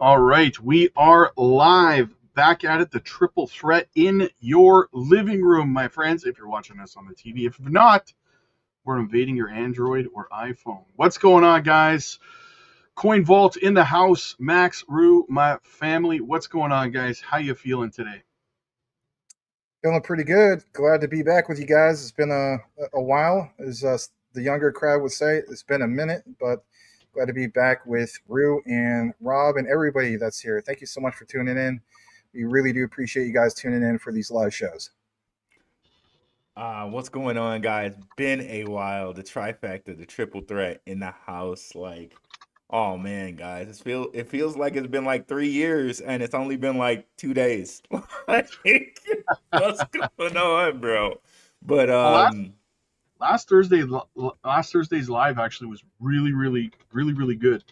All right, we are live, back at it, the triple threat in your living room, my friends. If you're watching us on the TV, if not, we're invading your Android or iPhone. What's going on, guys? Coin Vault in the house. Max, Rue, my family. What's going on, guys? How you feeling today? Feeling pretty good. Glad to be back with you guys. It's been a while, as the younger crowd would say. It's been a minute, but glad to be back with Rue and Rob and everybody that's here. Thank you so much for tuning in. We really do appreciate you guys tuning in for these live shows. What's going on, guys? Been a while. The trifecta, the triple threat in the house. Oh man, guys, it feels like it's been like 3 years, and it's only been like 2 days. What's going on, bro? But Well, last Thursday's live actually was really good.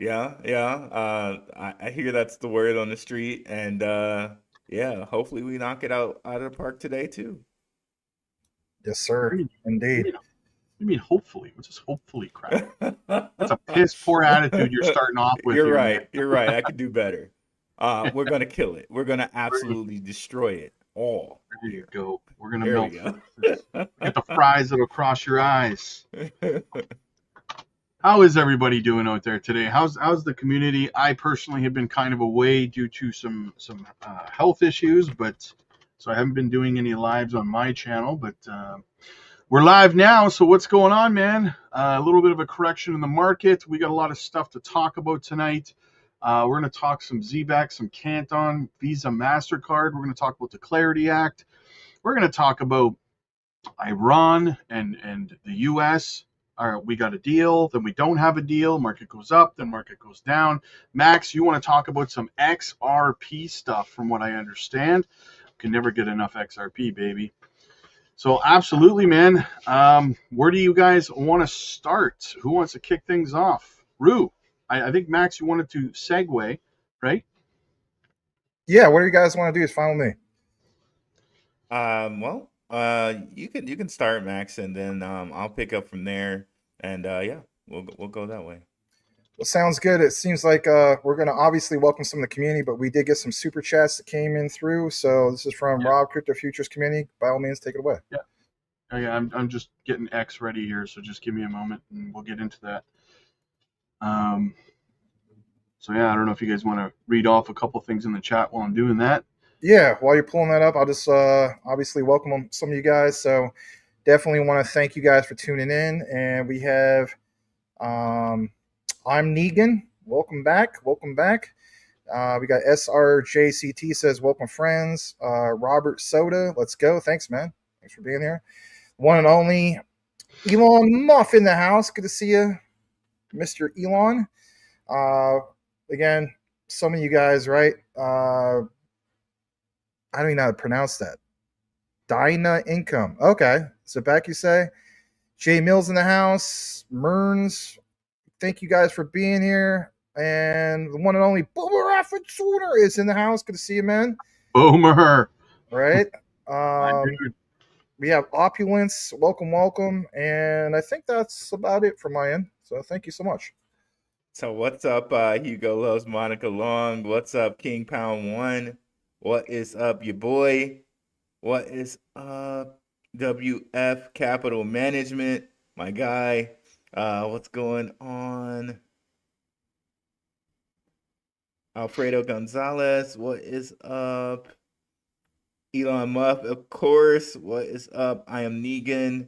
yeah. I hear that's the word on the street, and yeah, hopefully we knock it out of the park today too. Yes, sir. Indeed. You mean hopefully? What's this hopefully crap? That's a piss poor attitude you're starting off with. You're right. You're right. I could do better. We're gonna kill it. We're gonna absolutely destroy it all. There you go. We're gonna There melt we go. Get the fries that'll cross your eyes. How is everybody doing out there today? How's the community? I personally have been kind of away due to some health issues, but so I haven't been doing any lives on my channel. But we're live now. So what's going on, man? A little bit of a correction in the market. We got a lot of stuff to talk about tonight. We're going to talk some ZBAC, some Canton, Visa, MasterCard. We're going to talk about the Parody Act. We're going to talk about Iran and the U.S. We got a deal, then we don't have a deal. Market goes up, then market goes down. Max, you want to talk about some XRP stuff from what I understand. Can never get enough XRP, baby. So absolutely, man. Where do you guys want to start? Who wants to kick things off? Rue, I think, Max, you wanted to segue, right? Yeah, what do you guys want to do is fine with me. Well, you can start, Max, and then I'll pick up from there, and yeah, we'll go that way. Well, sounds good. It seems like we're going to obviously welcome some of the community, but we did get some super chats that came in through. So this is from Rob, Crypto Futures Community. By all means, take it away. Yeah. Okay, I'm just getting X ready here, so just give me a moment, and we'll get into that. So yeah, I don't know if you guys want to read off a couple things in the chat while I'm doing that. Yeah, while you're pulling that up, I'll just obviously welcome some of you guys. So definitely want to thank you guys for tuning in. And we have I'm Negan. Welcome back. Welcome back. We got SRJCT says, welcome, friends. Robert Soda, let's go. Thanks, man. Thanks for being here. One and only Elon Muff in the house. Good to see you, Mr. Elon. Again, some of you guys, right? I don't even know how to pronounce that. Dyna Income. Okay. So back you say. Jay Mills in the house. Merns. Thank you guys for being here. And the one and only Boomer Affertuner is in the house. Good to see you, man. Boomer. Right. We have Opulence. Welcome, welcome. And I think that's about it from my end. So thank you so much. So what's up, Hugo Loves Monica Long? What's up, King Pound 1? What is up, your boy? What is up, WF Capital Management? My guy. What's going on? Alfredo Gonzalez, what is up? Elon Musk, of course. What is up? I am Negan.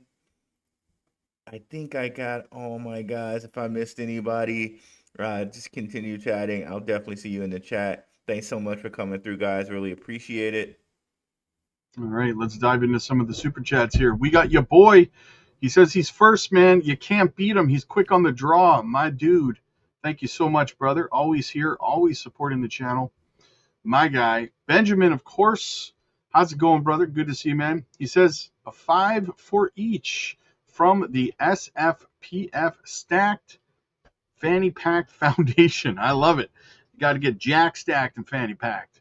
I think I got all my guys. If I missed anybody, just continue chatting. I'll definitely see you in the chat. Thanks so much for coming through, guys. Really appreciate it. All right, let's dive into some of the super chats here. We got your boy. He says he's first, man. You can't beat him. He's quick on the draw. My dude. Thank you so much, brother. Always here, always supporting the channel. My guy. Benjamin, of course. How's it going, brother? Good to see you, man. He says a 5 for each from the SFPF Stacked Fanny Packed Foundation. I love it. You got to get Jack stacked and Fanny Packed.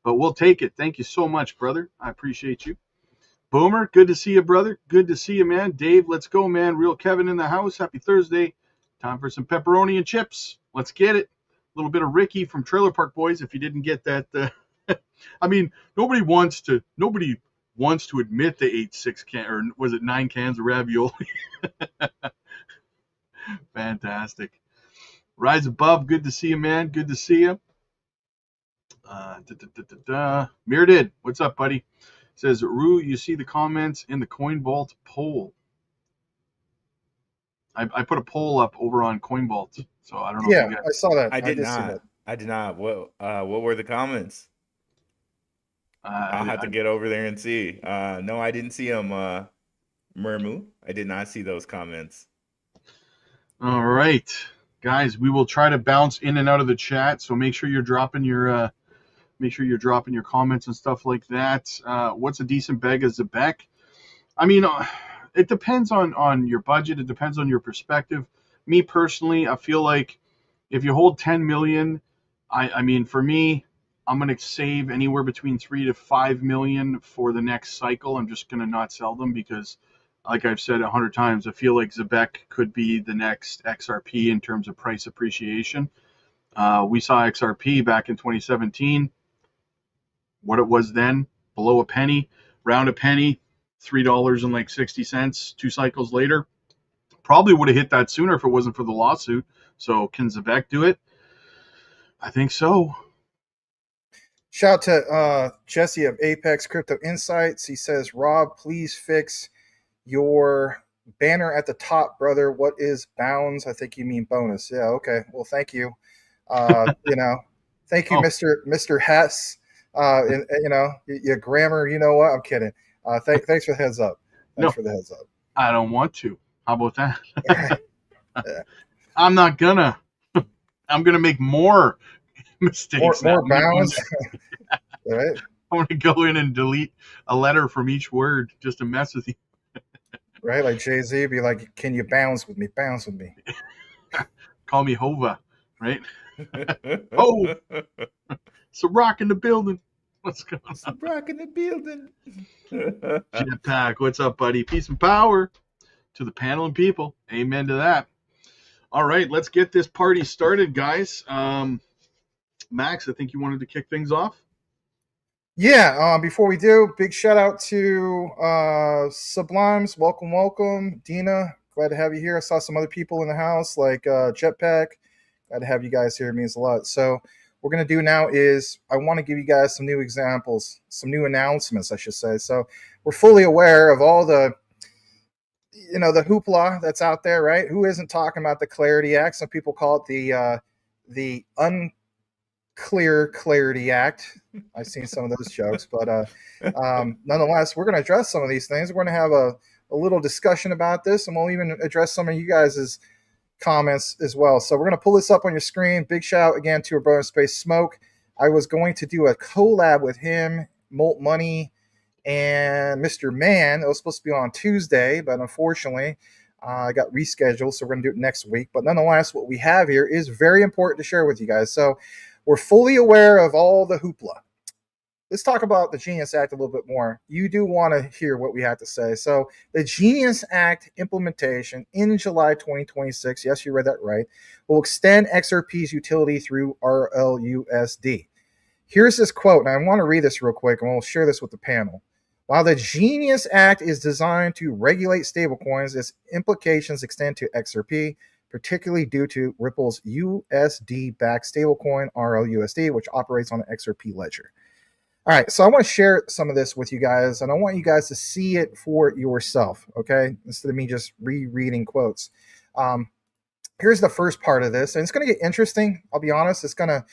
But we'll take it. Thank you so much, brother. I appreciate you. Boomer, good to see you, brother. Good to see you, man. Dave, let's go, man. Real Kevin in the house. Happy Thursday. Time for some pepperoni and chips. Let's get it. A little bit of Ricky from Trailer Park Boys. If you didn't get that, I mean, nobody wants to admit they ate 9 cans of ravioli. Fantastic. Rise above. Good to see you, man. Good to see you. Mirdid, what's up, buddy? Says, Rue, you see the comments in the Coin Vault poll. I put a poll up over on Coin Vault, so I don't know. Yeah, if you guys... I saw that. I did see not. that. I did not. What were the comments? I'll have to get over there and see. No, I didn't see them, Murmu. I did not see those comments. All right, guys, we will try to bounce in and out of the chat, so make sure you're dropping your comments and stuff like that. What's a decent bag of Zebek? I mean, it depends on your budget. It depends on your perspective. Me personally, I feel like if you hold 10 million, I mean, for me, I'm going to save anywhere between 3 to 5 million for the next cycle. I'm just going to not sell them because, like I've said 100 times, I feel like Zebek could be the next XRP in terms of price appreciation. We saw XRP back in 2017. What it was then, below a penny, round a penny, $3.60. 2 cycles later, probably would have hit that sooner if it wasn't for the lawsuit. So can Zebek do it? I think so. Shout out to Jesse of Apex Crypto Insights. He says, Rob, please fix your banner at the top, brother. What is bounds? I think you mean bonus. Yeah, okay. Well, thank you. Thank you, Mr. Hess. Your grammar, you know what? I'm kidding. Thanks for the heads up. Thanks for the heads up. I don't want to. How about that? Yeah. I'm not gonna. I'm gonna make more mistakes. More bounds. Right. I'm gonna go in and delete a letter from each word just to mess with you. Right, like Jay-Z be like, "Can you bounce with me? Bounce with me." Call me Hova, right? Oh, it's a rock in the building. What's going on? It's a rock in the building. Jetpack, what's up, buddy? Peace and power to the panel and people. Amen to that. All right, let's get this party started, guys. Max, I think you wanted to kick things off. Yeah, before we do, big shout out to Sublimes. Welcome. Dina, glad to have you here. I saw some other people in the house like Jetpack. Glad to have you guys here. It means a lot. So what we're going to do now is I want to give you guys some new examples, some new announcements, I should say. So we're fully aware of all the hoopla that's out there, right? Who isn't talking about the Parody Act? Some people call it the Unclear Clarity Act. I've seen some of those jokes, but nonetheless, we're going to address some of these things. We're going to have a little discussion about this, and we'll even address some of you guys' comments as well. So we're going to pull this up on your screen. Big shout again to our brother Space Smoke. I was going to do a collab with him, Molt Money, and Mr. Man. It was supposed to be on Tuesday, but unfortunately, I got rescheduled, so we're going to do it next week. But nonetheless, what we have here is very important to share with you guys. So we're fully aware of all the hoopla. Let's talk about the Genius Act a little bit more. You do want to hear what we have to say. So the Genius Act implementation in July 2026, yes, you read that right, will extend XRP's utility through RLUSD. Here's this quote, and I want to read this real quick, and we'll share this with the panel. While the Genius Act is designed to regulate stablecoins, its implications extend to XRP, particularly due to Ripple's USD-backed stablecoin, RLUSD, which operates on an XRP ledger. All right, so I want to share some of this with you guys, and I want you guys to see it for yourself, okay? Instead of me just rereading quotes. Here's the first part of this, and it's going to get interesting. I'll be honest. It's going to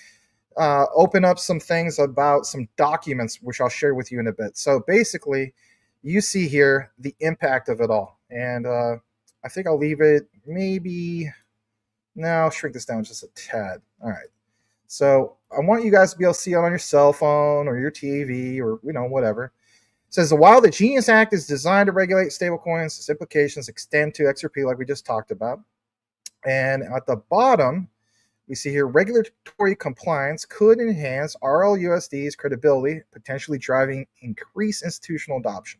open up some things about some documents, which I'll share with you in a bit. So basically, you see here the impact of it all. And I think I'll leave it I'll shrink this down just a tad. All right. So I want you guys to be able to see it on your cell phone or your TV or, whatever. It says, while the Genius Act is designed to regulate stablecoins, its implications extend to XRP like we just talked about. And at the bottom, we see here regulatory compliance could enhance RLUSD's credibility, potentially driving increased institutional adoption.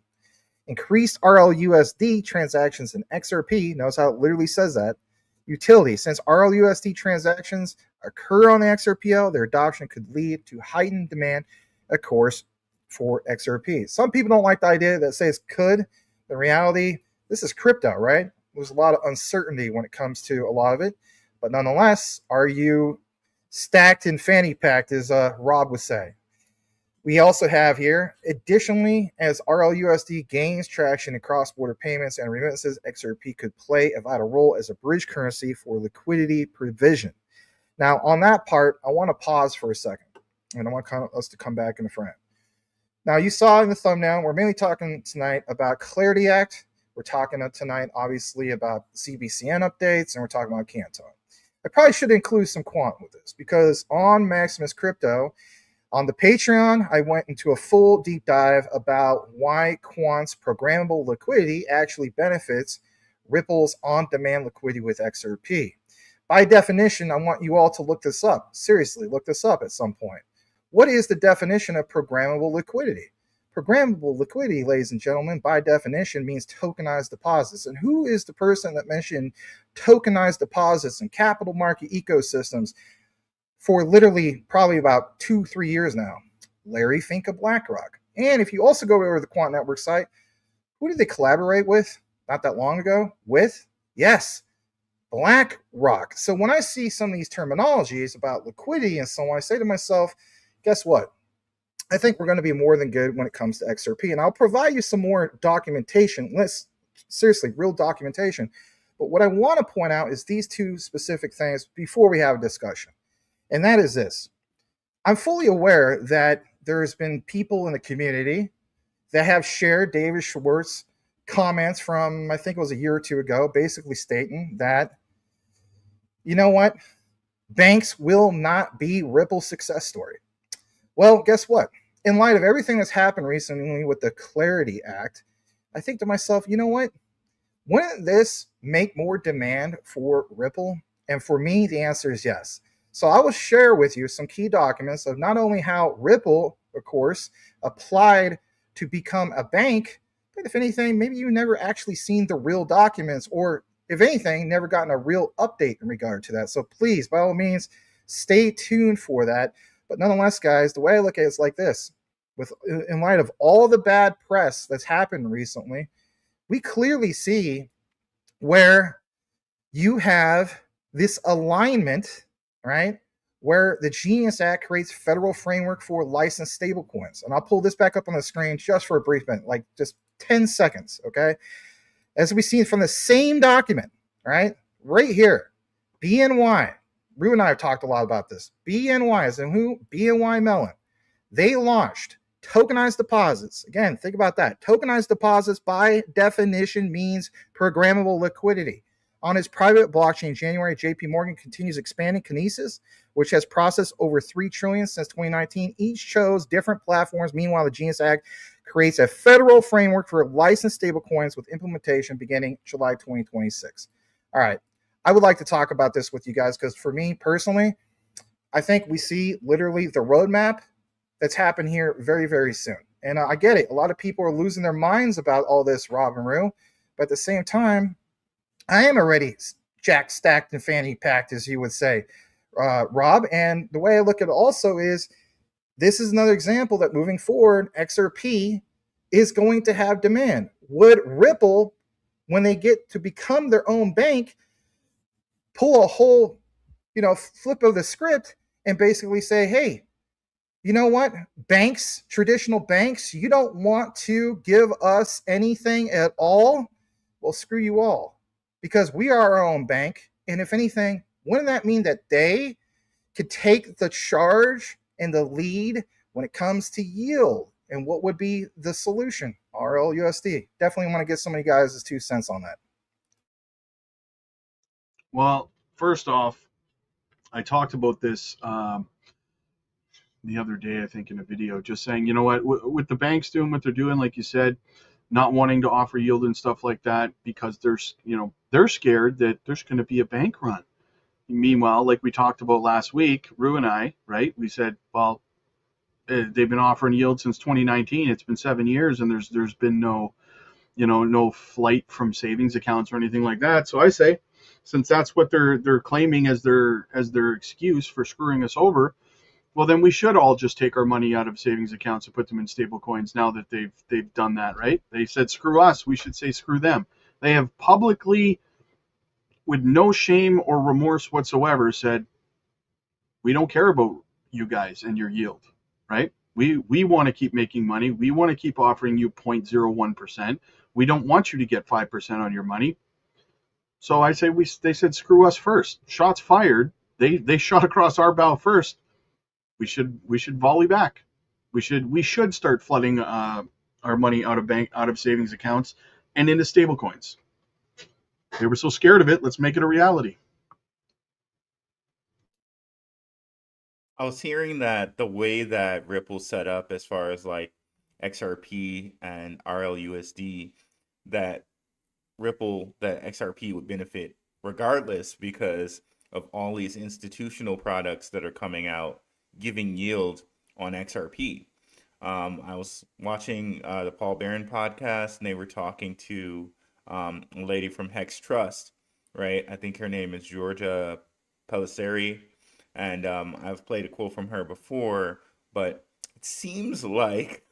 Increased RLUSD transactions in XRP, notice how it literally says that, utility. Since RLUSD transactions occur on the XRPL, their adoption could lead to heightened demand, of course, for XRP. Some people don't like the idea that says could. The reality, this is crypto, right? There's a lot of uncertainty when it comes to a lot of it. But nonetheless, are you stacked in fanny packed, as Rob would say? We also have here, additionally, as RLUSD gains traction in cross-border payments and remittances, XRP could play a vital role as a bridge currency for liquidity provision. Now, on that part, I want to pause for a second, and I want us to come back in the front. Now, you saw in the thumbnail, we're mainly talking tonight about Parody Act. We're talking tonight, obviously, about ZBCN updates, and we're talking about Canton. I probably should include some quant with this, because on Maximus Crypto, on the Patreon, I went into a full deep dive about why Quant's programmable liquidity actually benefits Ripple's on-demand liquidity with XRP. By definition, I want you all to look this up. Seriously, look this up at some point. What is the definition of programmable liquidity? Programmable liquidity, ladies and gentlemen, by definition means tokenized deposits. And who is the person that mentioned tokenized deposits in capital market ecosystems for literally probably about 2-3 years now? Larry Fink of BlackRock. And if you also go over to the Quant Network site, who did they collaborate with not that long ago? With? Yes, BlackRock. So when I see some of these terminologies about liquidity and so on, I say to myself, guess what? I think we're going to be more than good when it comes to XRP. And I'll provide you some more documentation. Seriously, real documentation. But what I want to point out is these two specific things before we have a discussion. And that is this. I'm fully aware that there's been people in the community that have shared David Schwartz's comments from, I think it was a year or two ago, basically stating that, you know what? Banks will not be Ripple's success story. Well, guess what? In light of everything that's happened recently with the Parody Act, I think to myself, you know what? Wouldn't this make more demand for Ripple? And for me, the answer is yes. So I will share with you some key documents of not only how Ripple, of course, applied to become a bank, but if anything, maybe you've never actually seen the real documents, or if anything, never gotten a real update in regard to that. So please, by all means, stay tuned for that. But nonetheless, guys, the way I look at it is like this. In light of all the bad press that's happened recently, we clearly see where you have this alignment, right, where the Genius Act creates federal framework for licensed stablecoins. And I'll pull this back up on the screen just for a brief minute, like just 10 seconds, okay? As we see from the same document, right here, BNY. Rue and I have talked a lot about this. BNY, as in who? BNY Mellon. They launched tokenized deposits. Again, think about that. Tokenized deposits, by definition, means programmable liquidity. On its private blockchain in January, JP Morgan continues expanding Kinesis, which has processed over $3 trillion since 2019. Each chose different platforms. Meanwhile, the Genius Act creates a federal framework for licensed stablecoins with implementation beginning July 2026. All right. I would like to talk about this with you guys because for me personally, I think we see literally the roadmap that's happened here very, very soon. And I get it. A lot of people are losing their minds about all this, Rob and Rue. But at the same time, I am already jack stacked and fanny packed, as you would say, Rob. And the way I look at it also is this is another example that moving forward, XRP is going to have demand. Would Ripple, when they get to become their own bank, pull a whole, flip of the script and basically say, hey, you know what? Banks, traditional banks, you don't want to give us anything at all? Well, screw you all, because we are our own bank. And if anything, wouldn't that mean that they could take the charge and the lead when it comes to yield? And what would be the solution? RLUSD. Definitely want to get some of you guys' 2 cents on that. Well, first off, I talked about this the other day, I think, in a video, just saying, you know what, with the banks doing what they're doing, like you said, not wanting to offer yield and stuff like that, because they're scared that there's going to be a bank run. Meanwhile, like we talked about last week, Rue and I, right, we said, well, they've been offering yield since 2019. It's been 7 years, and there's been no flight from savings accounts or anything like that. So I say, since that's what they're claiming as their excuse for screwing us over, well, then we should all just take our money out of savings accounts and put them in stable coins now that they've done that, right? They said screw us, we should say screw them. They have publicly, with no shame or remorse whatsoever, said we don't care about you guys and your yield, right? We want to keep making money. We want to keep offering you 0.01%. We don't want you to get 5% on your money. So I say they said screw us first. Shots fired. They shot across our bow first. We should volley back. We should start flooding our money out of savings accounts and into stable coins. They were so scared of it. Let's make it a reality. I was hearing that the way that Ripple's set up as far as like XRP and RLUSD, that XRP would benefit regardless because of all these institutional products that are coming out giving yield on XRP. I was watching the Paul Barron podcast, and they were talking to a lady from Hex Trust, right? I think her name is Georgia Pelisseri. And I've played a quote from her before, but it seems like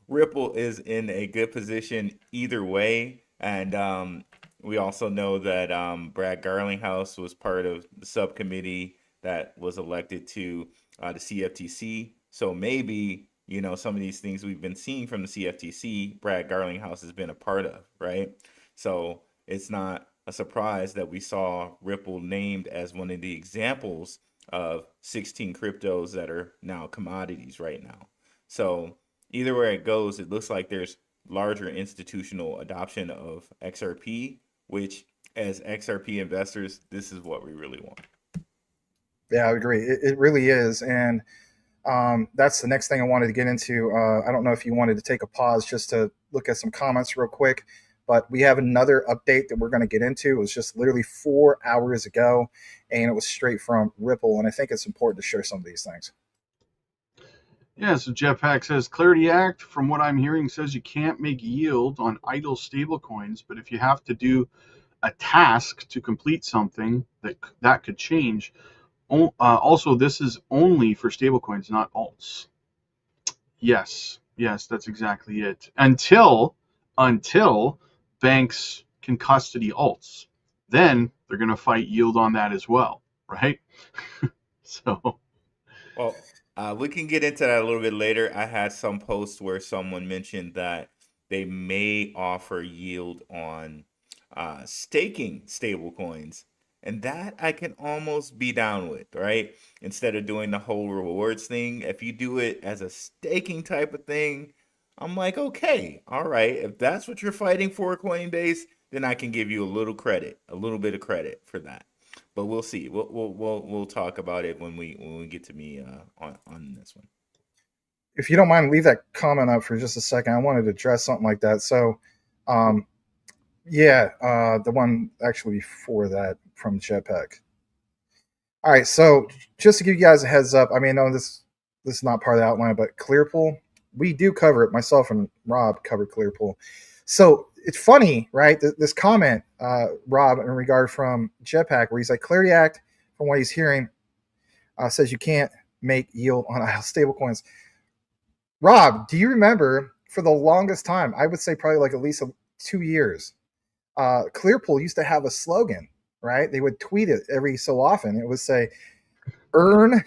Ripple is in a good position either way. And we also know that Brad Garlinghouse was part of the subcommittee that was elected to the CFTC. So maybe, some of these things we've been seeing from the CFTC, Brad Garlinghouse has been a part of, right? So it's not a surprise that we saw Ripple named as one of the examples of 16 cryptos that are now commodities right now. So either way it goes, it looks like there's larger institutional adoption of XRP, which as XRP investors, this is what we really want. Yeah, I agree. It really is. And that's the next thing I wanted to get into. I don't know if you wanted to take a pause just to look at some comments real quick, but we have another update that we're going to get into. It was just literally 4 hours ago, and it was straight from Ripple. And I think it's important to share some of these things. Yeah, so Jeff Hack says, Parody Act, from what I'm hearing, says you can't make yield on idle stablecoins, but if you have to do a task to complete something, that could change. Also, this is only for stablecoins, not alts. Yes, that's exactly it. Until banks can custody alts, then they're going to fight yield on that as well, right? So, well, we can get into that a little bit later. I had some posts where someone mentioned that they may offer yield on staking stablecoins, and that I can almost be down with, right? Instead of doing the whole rewards thing, if you do it as a staking type of thing, I'm like, okay, all right. If that's what you're fighting for, Coinbase, then I can give you a little bit of credit for that. But we'll see. We'll talk about it when we get to me on this one. If you don't mind, leave that comment up for just a second. I wanted to address something like that. So, the one actually before that from Jetpack. All right, so just to give you guys a heads up, I mean, no, this is not part of the outline, but Clearpool, we do cover it. Myself and Rob covered Clearpool. So it's funny, right? This comment, Rob, in regard from Jetpack, where he's like, Parody Act, from what he's hearing, says you can't make yield on idle stablecoins. Rob, do you remember for the longest time, I would say probably like at least 2 years, Clearpool used to have a slogan, right? They would tweet it every so often. It would say, earn,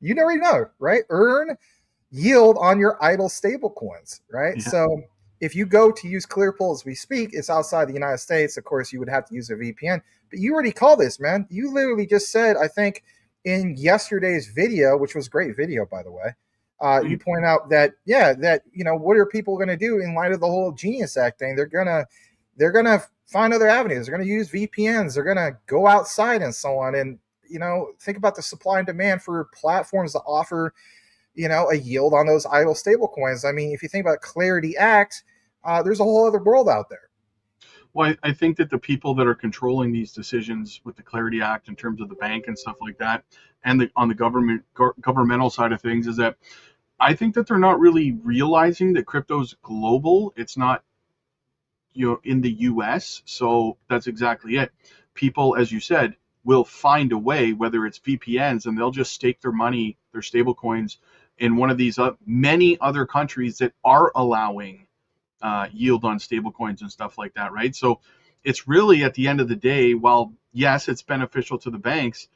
you already know, right? Earn yield on your idle stablecoins, right? Yeah. So if you go to use Clearpool as we speak, it's outside the United States. Of course, you would have to use a VPN, but you already called this, man. You literally just said, I think in yesterday's video, which was a great video, by the way, you point out that, what are people going to do in light of the whole Genius Act thing? They're going to find other avenues. They're going to use VPNs. They're going to go outside and so on. And, think about the supply and demand for platforms to offer, a yield on those idle stable coins. I mean, if you think about Parody Act, there's a whole other world out there. Well, I think that the people that are controlling these decisions with the Parody Act in terms of the bank and stuff like that, and on the governmental side of things, is that I think that they're not really realizing that crypto's global. It's not, in the US. So that's exactly it. people, as you said, will find a way, whether it's VPNs, and they'll just stake their money, their stable coins, in one of these many other countries that are allowing yield on stable coins and stuff like that, right? So it's really, at the end of the day, while yes, it's beneficial to the banks,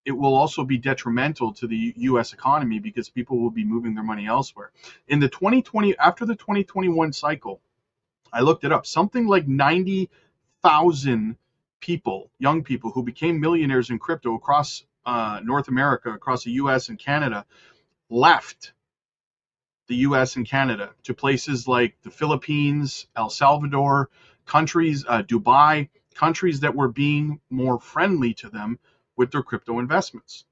it will also be detrimental to the U.S. economy because people will be moving their money elsewhere. In the 2020, after the 2021 cycle, I looked it up. Something like 90,000 people, young people, who became millionaires in crypto across North America, across the U.S. and Canada, left the U.S. and Canada to places like the Philippines, El Salvador, countries, Dubai, countries that were being more friendly to them with their crypto investments.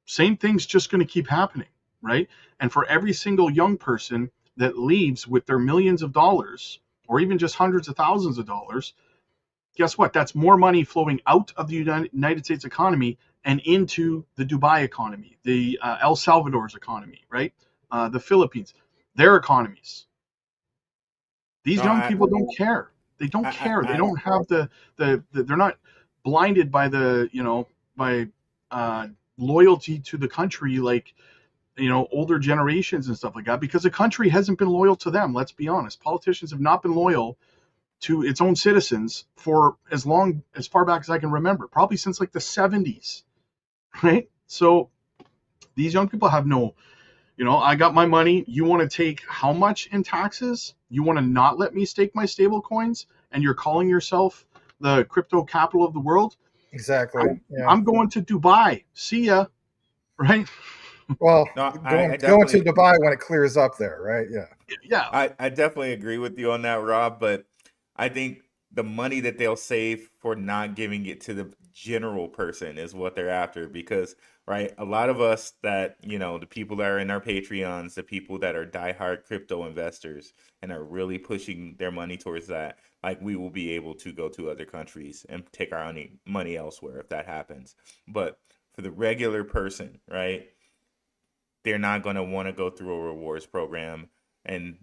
Same thing's just going to keep happening, right? And for every single young person that leaves with their millions of dollars, or even just hundreds of thousands of dollars, guess what? That's more money flowing out of the United States economy and into the Dubai economy, the El Salvador's economy, right? The Philippines, their economies. These young people don't care. They don't care. They don't have the they're not blinded by by loyalty to the country like older generations and stuff like that, because the country hasn't been loyal to them. Let's be honest. Politicians have not been loyal to its own citizens for as far back as I can remember, probably since like the 70s, right? So these young people have no, I got my money. You want to take how much in taxes? You want to not let me stake my stable coins, and you're calling yourself the crypto capital of the world? Exactly. I'm going to Dubai. See ya. Right? Well, going to Dubai when it clears up there, right? Yeah. I definitely agree with you on that, Rob, but I think the money that they'll save for not giving it to the general person is what they're after, because, right, a lot of us that, the people that are in our Patreons, the people that are diehard crypto investors and are really pushing their money towards that, like, we will be able to go to other countries and take our money elsewhere if that happens. But for the regular person, right, they're not going to want to go through a rewards program, and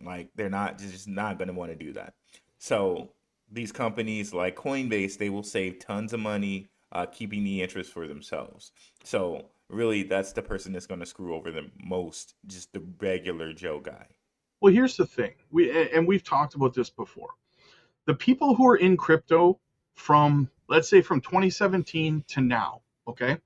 like, they're just not going to want to do that. So these companies like Coinbase, they will save tons of money keeping the interest for themselves. So really, that's the person that's going to screw over the most, just the regular Joe guy. Well, here's the thing. We've talked about this before. The people who are in crypto from, let's say, from 2017 to now, okay,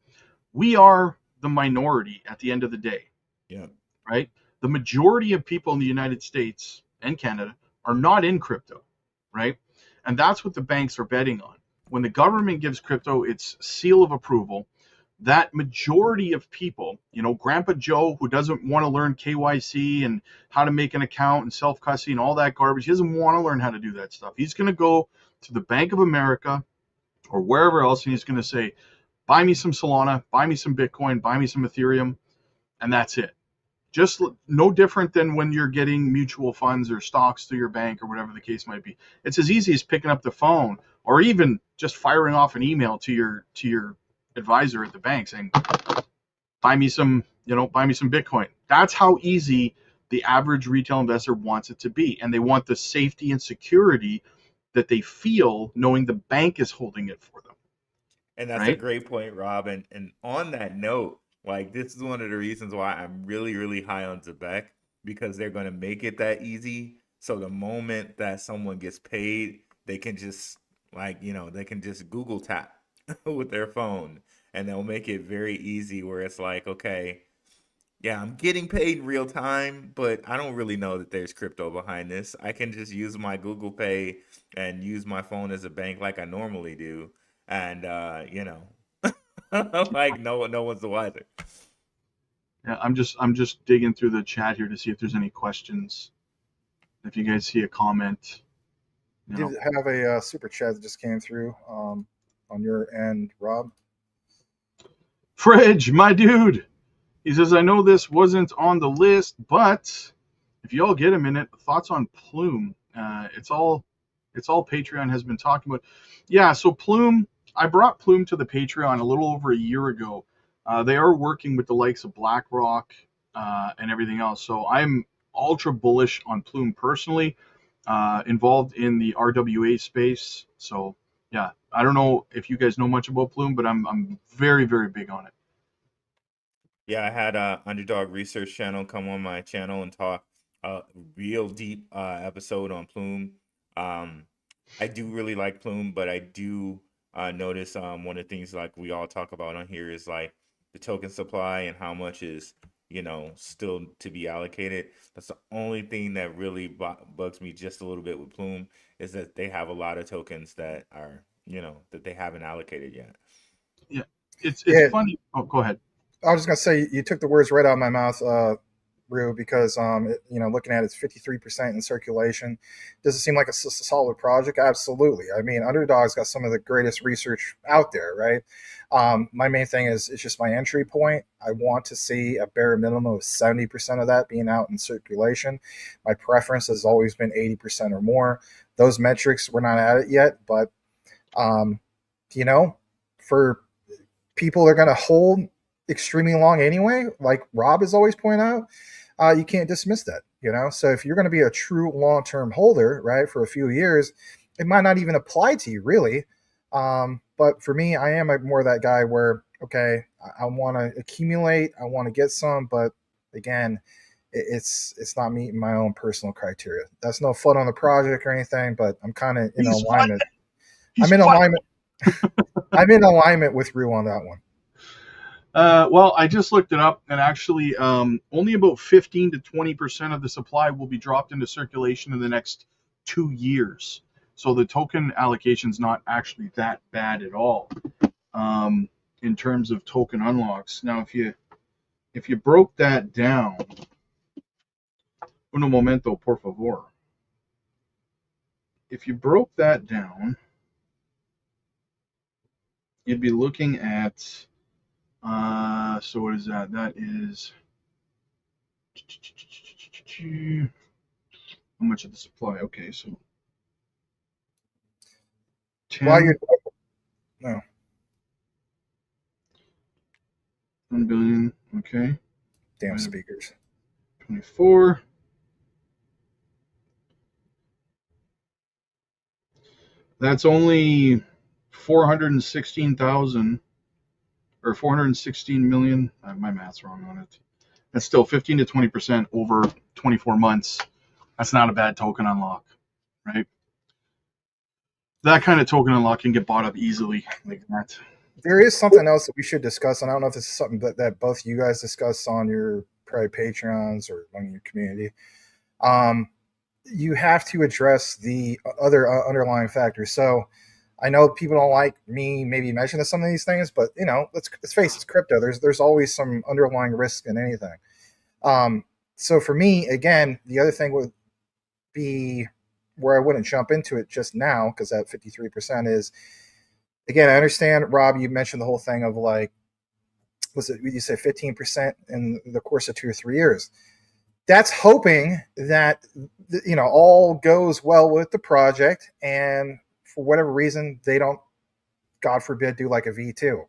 we are the minority at the end of the day. Yeah. Right? The majority of people in the United States and Canada are not in crypto, right? And that's what the banks are betting on. When the government gives crypto its seal of approval, that majority of people, Grandpa Joe, who doesn't want to learn KYC and how to make an account and self-custody and all that garbage, he doesn't want to learn how to do that stuff. He's going to go to the Bank of America or wherever else, and he's going to say, buy me some Solana, buy me some Bitcoin, buy me some Ethereum, and that's it. Just no different than when you're getting mutual funds or stocks through your bank or whatever the case might be. It's as easy as picking up the phone or even just firing off an email to your advisor at the bank saying, buy me some Bitcoin. That's how easy the average retail investor wants it to be. And they want the safety and security that they feel knowing the bank is holding it for them. And that's a great point, Rob. And on that note, like, this is one of the reasons why I'm really, really high on Zebek, because they're going to make it that easy. So the moment that someone gets paid, they can just, they can just Google tap with their phone, and they'll make it very easy where it's like, okay, yeah, I'm getting paid in real time, but I don't really know that there's crypto behind this. I can just use my Google Pay and use my phone as a bank like I normally do. And, like, no one's the wiser. Yeah, I'm just digging through the chat here to see if there's any questions. If you guys see a comment. Did have a super chat that just came through on your end, Rob? Fridge, my dude. He says, I know this wasn't on the list, but if you all get a minute, thoughts on Plume. It's all Patreon has been talking about. Yeah, so Plume, I brought Plume to the Patreon a little over a year ago. They are working with the likes of BlackRock and everything else. So I'm ultra bullish on Plume personally, involved in the RWA space. So yeah, I don't know if you guys know much about Plume, but I'm very, very big on it. Yeah, I had a Underdog Research Channel come on my channel and talk a real deep episode on Plume. Um, I do really like Plume, but I do notice one of the things like we all talk about on here is like the token supply and how much is, still to be allocated. That's the only thing that really bugs me just a little bit with Plume is that they have a lot of tokens that are, that they haven't allocated yet. Yeah, it's Yeah, funny. Oh, go ahead. I was just gonna say you took the words right out of my mouth, Rue, because looking at it's 53% in circulation. Does it seem like a solid project? Absolutely. I mean, Underdog's got some of the greatest research out there, right? My main thing is it's just my entry point. I want to see a bare minimum of 70% of that being out in circulation. My preference has always been 80% or more. Those metrics, we're not at it yet, but um, for people that are going to hold extremely long anyway, like Rob is always pointing out, you can't dismiss that, So if you're going to be a true long-term holder, right, for a few years, it might not even apply to you really. But for me, I am more that guy where, okay, I want to accumulate, I want to get some, but again, it's not meeting my own personal criteria. That's no flood on the project or anything, but I'm kind of in He's alignment. He's I'm in fun. alignment. I'm in alignment with Rue on that one. Well, I just looked it up, and actually, only about 15 to 20% of the supply will be dropped into circulation in the next 2 years. So the token allocation is not actually that bad at all, in terms of token unlocks. Now, if you broke that down, un momento, por favor. If you broke that down, you'd be looking at, so what is that? That is, how much of the supply? Okay, so While 10, you're no, 1 billion, okay, damn speakers. 24. That's only 416,000 or 416 million. My math's wrong on it. That's still 15 to 20% over 24 months. That's not a bad token unlock, right? That kind of token unlock can get bought up easily like that. There is something else that we should discuss, and I don't know if this is something that both you guys discuss on your private Patreons or on your community. You have to address the other underlying factors. So I know people don't like me maybe mentioning some of these things, but let's face it, it's crypto. There's always some underlying risk in anything. So for me, again, the other thing would be where I wouldn't jump into it just now because that 53% is, again, I understand, Rob, you mentioned the whole thing of like, was it, you say 15% in the course of 2 or 3 years? That's hoping that, all goes well with the project. And for whatever reason, they don't, God forbid, do like a V2.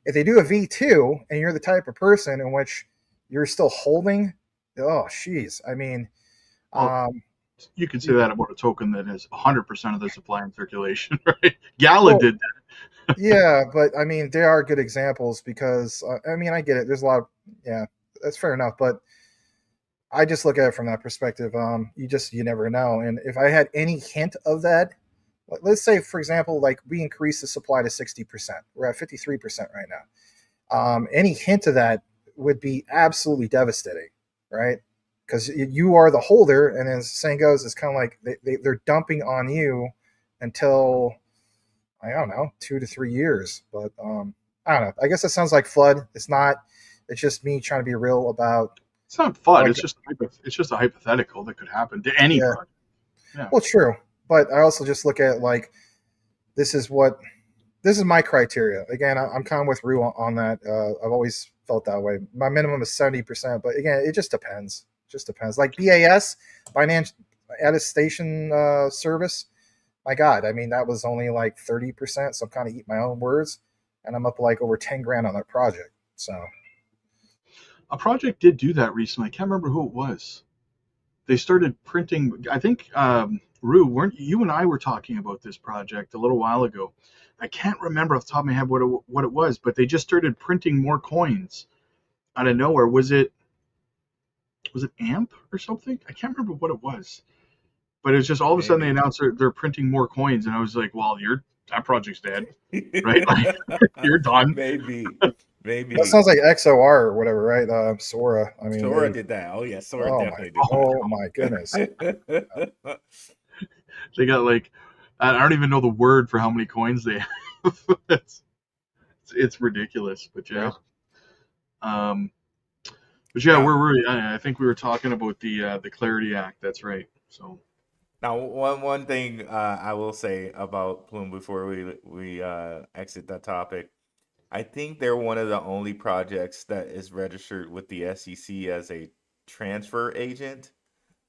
If they do a V2 and you're the type of person in which you're still holding, oh, geez. I mean, you could say that about a token that has 100% of the supply in circulation, right? Gala did that. Yeah, but I mean, there are good examples because, I get it. There's a lot of, yeah, that's fair enough. But I just look at it from that perspective. You never know. And if I had any hint of that, let's say, for example, like we increase the supply to 60%. We're at 53% right now. Any hint of that would be absolutely devastating, right? Because you are the holder, and as the saying goes, it's kind of like they're dumping on you until, I don't know, 2 to 3 years. But I don't know. I guess that sounds like FUD. It's not. It's just me trying to be real about. It's not FUD. It's just a hypothetical that could happen to any project. Yeah. Well, true. But I also just look at like, this is my criteria. Again, I'm kind of with Rue on that. I've always felt that way. My minimum is 70%, but again, it just depends. Like BAS, Binance Attestation Service. My God, I mean, that was only like 30%. So I'm kind of eating my own words, and I'm up like over 10 grand on that project. So a project did do that recently. I can't remember who it was. They started printing. I think Rue, weren't you and I were talking about this project a little while ago? I can't remember off the top of my head what it was, but they just started printing more coins out of nowhere. Was it AMP or something? I can't remember what it was, but it's just all of a sudden they Maybe. announced they're printing more coins, and I was like, well, that project's dead, right? Like, you're done. Maybe. That sounds like XOR or whatever, right? Sora. I mean, Sora did that. Oh yeah, Sora definitely did oh my goodness. that. They got like, I don't even know the word for how many coins they have. it's ridiculous, but yeah. But yeah, I think we were talking about the Clarity Act. That's right. So now, one thing I will say about Plume before we exit that topic, I think they're one of the only projects that is registered with the SEC as a transfer agent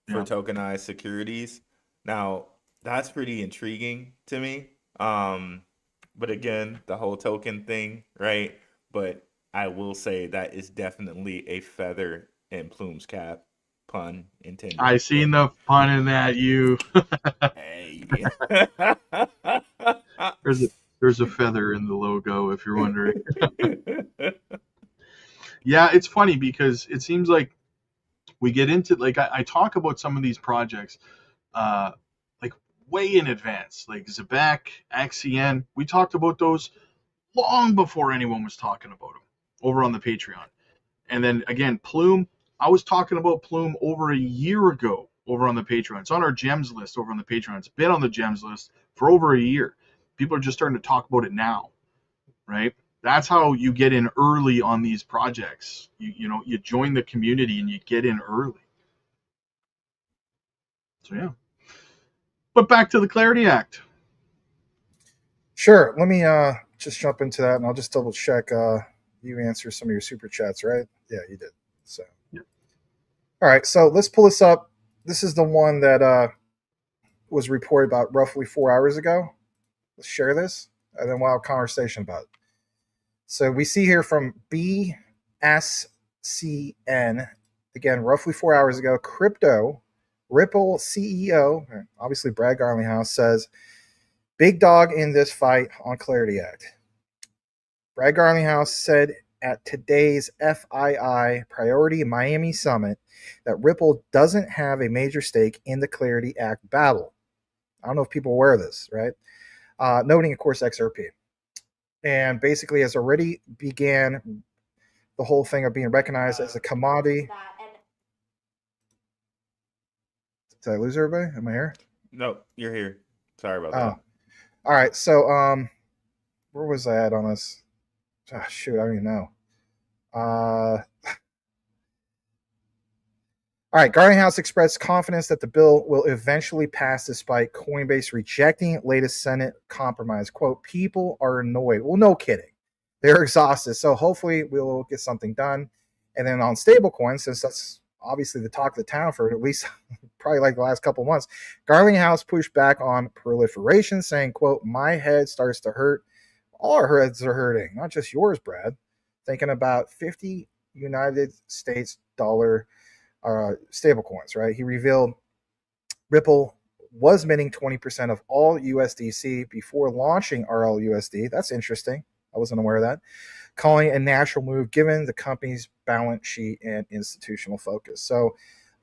for tokenized securities. Now, that's pretty intriguing to me. But again, the whole token thing, right? But I will say that is definitely a feather in Plume's cap, pun intended. I seen the pun in that. Hey. There's a feather in the logo, if you're wondering. Yeah, it's funny because it seems like we get into, like, I talk about some of these projects like way in advance, like ZBCN, XCN. We talked about those long before anyone was talking about them over on the Patreon. And then again, Plume, I was talking about Plume over a year ago over on the Patreon. It's on our gems list over on the Patreon. It's been on the gems list for over a year. People are just starting to talk about it now, right? That's how you get in early on these projects. You join the community and you get in early. So yeah. But back to the Clarity Act. Sure. Let me just jump into that, and I'll just double check. You answer some of your super chats, right? Yeah, you did. So, yeah. All right. So let's pull this up. This is the one that was reported about roughly 4 hours ago. Let's share this, and then we'll have a conversation about it. So we see here from BSCN, again, roughly 4 hours ago, Ripple CEO, obviously Brad Garlinghouse, says, big dog in this fight on Clarity Act. Brad Garlinghouse said at today's FII Priority Miami Summit that Ripple doesn't have a major stake in the Clarity Act battle. I don't know if people are aware of this, right? Noting, of course, XRP. And basically has already began the whole thing of being recognized as a commodity. Did I lose everybody? Am I here? No, you're here. Sorry about that. All right. So, where was I at on this? Oh, shoot, I don't even know. All right. Garlinghouse expressed confidence that the bill will eventually pass despite Coinbase rejecting latest Senate compromise. Quote, people are annoyed. Well, no kidding. They're exhausted. So hopefully we'll get something done. And then on stablecoins, since that's obviously the talk of the town for at least probably like the last couple of months, Garlinghouse pushed back on proliferation, saying, quote, my head starts to hurt. All our heads are hurting, not just yours, Brad. Thinking about 50 United States dollar stablecoins, right? He revealed Ripple was minting 20% of all USDC before launching RLUSD. That's interesting. I wasn't aware of that. Calling it a natural move given the company's balance sheet and institutional focus. So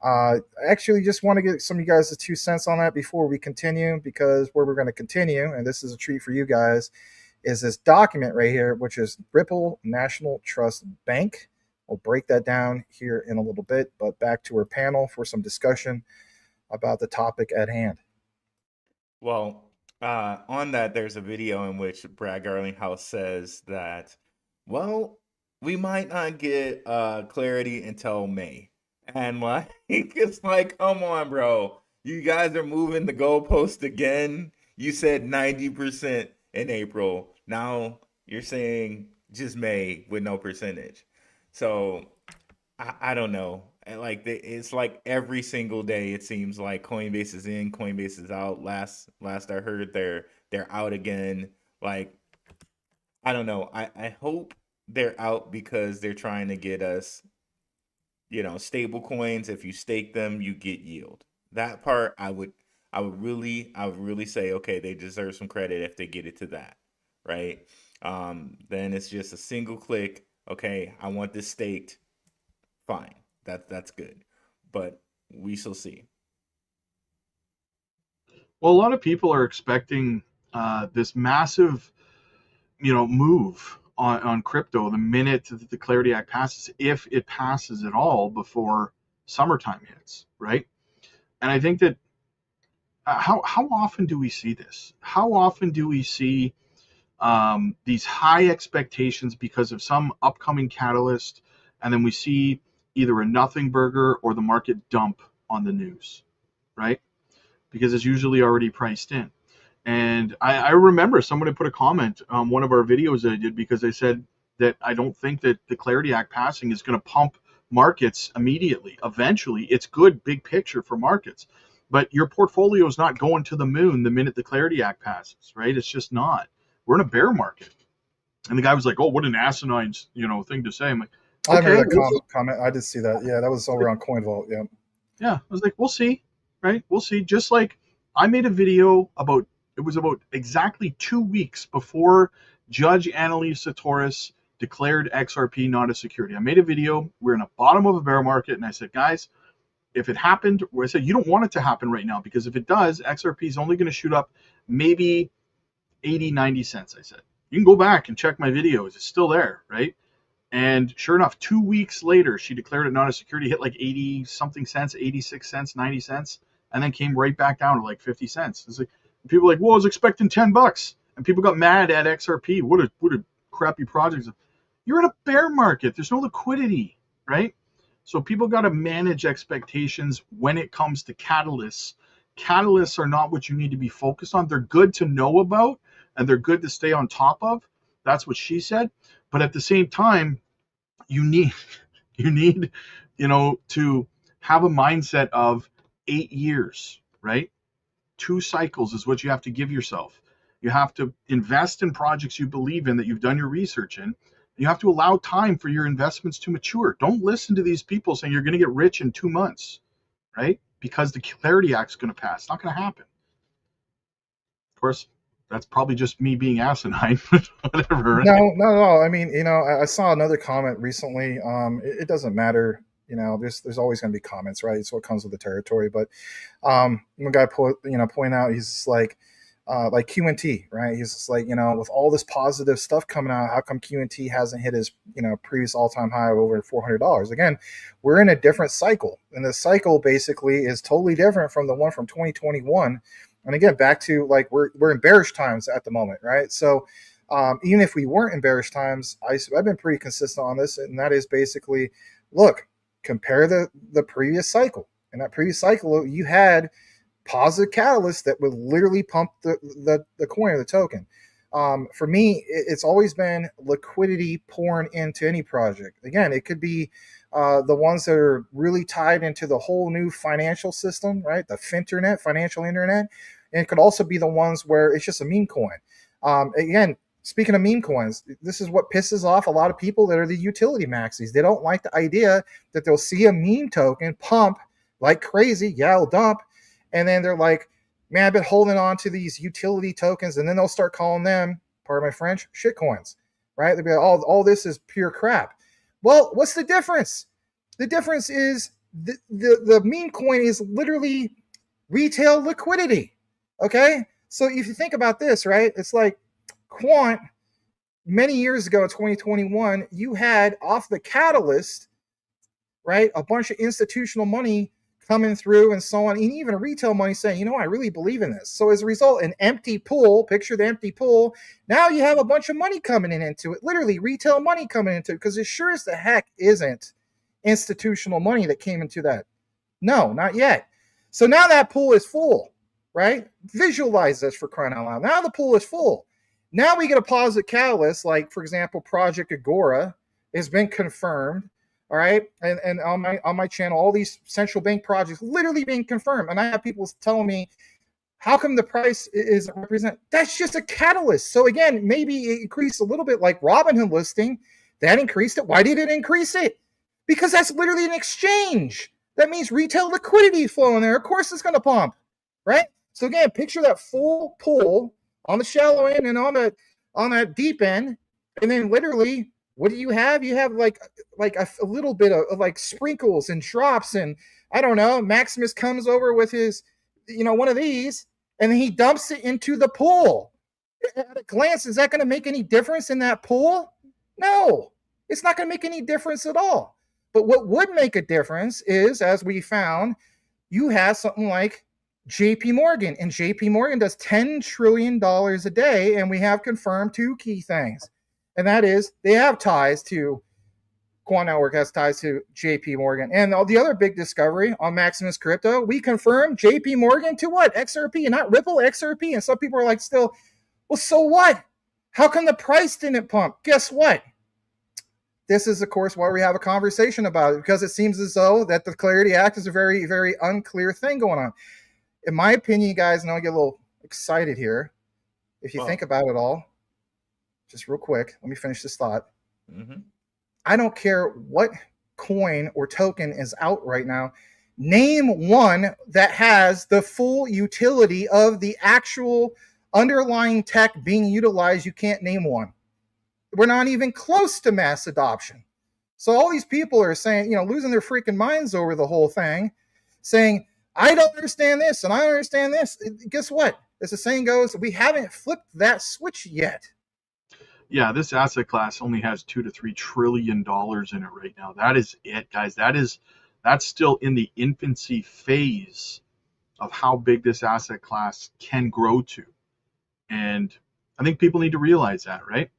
I actually just want to get some of you guys' 2 cents on that before we continue, because where we're going to continue, and this is a treat for you guys, is this document right here, which is Ripple National Trust Bank. We'll break that down here in a little bit, but back to our panel for some discussion about the topic at hand. Well, on that, there's a video in which Brad Garlinghouse says that, well, we might not get clarity until May. And like, it's like, come on, bro. You guys are moving the goalpost again. You said 90% in April. Now you're saying just May with no percentage. So I don't know. Like it's like every single day it seems like Coinbase is in, Coinbase is out. Last I heard they're out again. Like I don't know. I hope they're out because they're trying to get us, stable coins. If you stake them, you get yield. That part I would I would really say, okay, they deserve some credit if they get it to that, right? Then it's just a single click. Okay, I want this staked. Fine, that's good, but we shall see. Well, a lot of people are expecting this massive, move on crypto the minute that the Clarity Act passes, if it passes at all before summertime hits, right? And I think that how often do we see this? How often do we see these high expectations because of some upcoming catalyst, and then we see either a nothing burger or the market dump on the news, right? Because it's usually already priced in. And I remember somebody put a comment on one of our videos that I did because I said that I don't think that the Clarity Act passing is going to pump markets immediately. Eventually, it's good big picture for markets. But your portfolio is not going to the moon the minute the Clarity Act passes, right? It's just not. We're in a bear market. And the guy was like, "Oh, what an asinine, thing to say." I'm like, I okay, remember that comment. I did see that. Yeah, that was over on CoinVault. Yeah. Yeah, I was like, we'll see, right? We'll see. Just like I made a video about exactly 2 weeks before Judge Annalisa Torres declared XRP not a security. I made a video. We're in the bottom of a bear market, and I said, guys, if it happened, I said you don't want it to happen right now, because if it does, XRP is only going to shoot up maybe 80, 90 cents. I said, you can go back and check my videos. It's still there, right? And sure enough, 2 weeks later, she declared it not a security, hit like 80 something cents, 86 cents, 90 cents, and then came right back down to like 50 cents. It's like, people were like, well, I was expecting $10. And people got mad at XRP. What a crappy project. You're in a bear market. There's no liquidity, right? So people got to manage expectations when it comes to catalysts. Catalysts are not what you need to be focused on. They're good to know about, and they're good to stay on top of. That's what she said. But at the same time, you need to have a mindset of 8 years, right? 2 cycles is what you have to give yourself. You have to invest in projects you believe in, that you've done your research in. You have to allow time for your investments to mature. Don't listen to these people saying you're going to get rich in 2 months, right? Because the Clarity Act is going to pass. It's not going to happen. Of course, that's probably just me being asinine, but whatever. Right? No. I mean, I saw another comment recently. It doesn't matter. There's always going to be comments, right? It's what comes with the territory. But one guy point out, he's just like QNT, right? He's just like, with all this positive stuff coming out, how come QNT hasn't hit his previous all-time high of over $400? Again, we're in a different cycle, and the cycle basically is totally different from the one from 2021. And again, back to like we're in bearish times at the moment, right? So even if we weren't in bearish times, I've been pretty consistent on this, and that is basically, look, compare the previous cycle. In that previous cycle, you had positive catalysts that would literally pump the coin or the token. For me, it's always been liquidity pouring into any project. Again, it could be the ones that are really tied into the whole new financial system, right? The finternet, financial internet. And it could also be the ones where it's just a meme coin. Again, speaking of meme coins, this is what pisses off a lot of people that are the utility maxis. They don't like the idea that they'll see a meme token pump like crazy. Yeah, it'll dump. And then they're like, man, I've been holding on to these utility tokens. And then they'll start calling them, pardon my French, shit coins, right? They'll be like, all this is pure crap. Well, what's the difference? The difference is the meme coin is literally retail liquidity. Okay? So if you think about this, right, it's like Quant, many years ago in 2021, you had off the catalyst, right, a bunch of institutional money coming through and so on, and even retail money saying, I really believe in this. So as a result, an empty pool, picture the empty pool, now you have a bunch of money coming into it, literally retail money coming into it, because it sure as the heck isn't institutional money that came into that. No, not yet. So now that pool is full, right? Visualize this, for crying out loud. Now the pool is full. Now we get a positive catalyst, like, for example, Project Agora has been confirmed. All right. And on my channel, all these central bank projects literally being confirmed. And I have people telling me, how come the price isn't represented? That's just a catalyst. So again, maybe it increased a little bit, like Robinhood listing. That increased it. Why did it increase it? Because that's literally an exchange. That means retail liquidity flowing there. Of course it's going to pump, right? So again, picture that full pool on the shallow end and on that deep end, and then literally, what do you have? You have like a little bit of like sprinkles and drops, and I don't know. Maximus comes over with his, one of these, and then he dumps it into the pool. At a glance, is that going to make any difference in that pool? No, it's not going to make any difference at all. But what would make a difference is, as we found, you have something like JP Morgan, and JP Morgan does $10 trillion a day, and we have confirmed two key things. And that is they have ties to, Quant Network has ties to JP Morgan. And the other big discovery on Maximus Crypto, we confirmed JP Morgan to what? XRP, not Ripple, XRP. And some people are like still, well, so what? How come the price didn't pump? Guess what? This is, of course, why we have a conversation about it, because it seems as though that the Parody Act is a very, very unclear thing going on. In my opinion, you guys, and I'll get a little excited here. If you think about it all, just real quick, let me finish this thought. Mm-hmm. I don't care what coin or token is out right now. Name one that has the full utility of the actual underlying tech being utilized. You can't name one. We're not even close to mass adoption. So all these people are saying, losing their freaking minds over the whole thing, saying, I don't understand this and I don't understand this. Guess what? As the saying goes, we haven't flipped that switch yet. Yeah, this asset class only has $2 to $3 trillion in it right now. That is it, guys. That's still in the infancy phase of how big this asset class can grow to. And I think people need to realize that, right?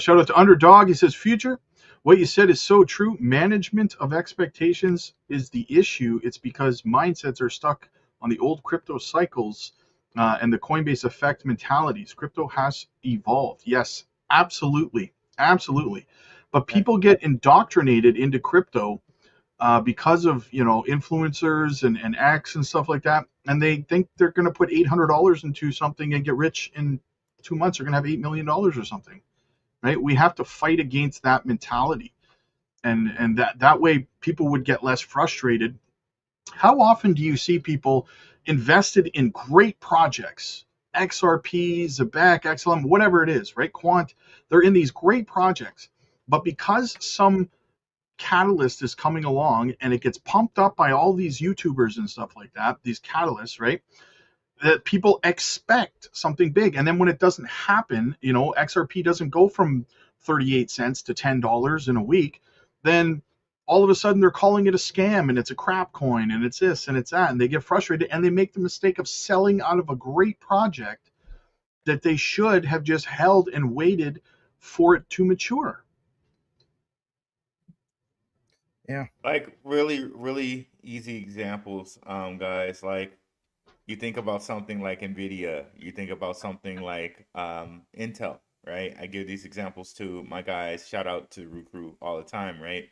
Shout out to Underdog. He says, Future, what you said is so true. Management of expectations is the issue. It's because mindsets are stuck on the old crypto cycles and the Coinbase effect mentalities. Crypto has evolved. Yes, absolutely. Absolutely. But people get indoctrinated into crypto because of, influencers and X and stuff like that. And they think they're going to put $800 into something and get rich in 2 months. They're going to have $8 million or something. Right? We have to fight against that mentality, and that way people would get less frustrated. How often do you see people invested in great projects, XRP, ZBCN, XLM, whatever it is, right? Quant, they're in these great projects, but because some catalyst is coming along and it gets pumped up by all these YouTubers and stuff like that, these catalysts, right? That people expect something big, and then when it doesn't happen, XRP doesn't go from 38 cents to $10 in a week, then all of a sudden they're calling it a scam and it's a crap coin and it's this and it's that, and they get frustrated and they make the mistake of selling out of a great project that they should have just held and waited for it to mature. Yeah, like really, really easy examples, guys. Like, you think about something like NVIDIA, you think about something like Intel, right? I give these examples to my guys, shout out to Recruit all the time, right?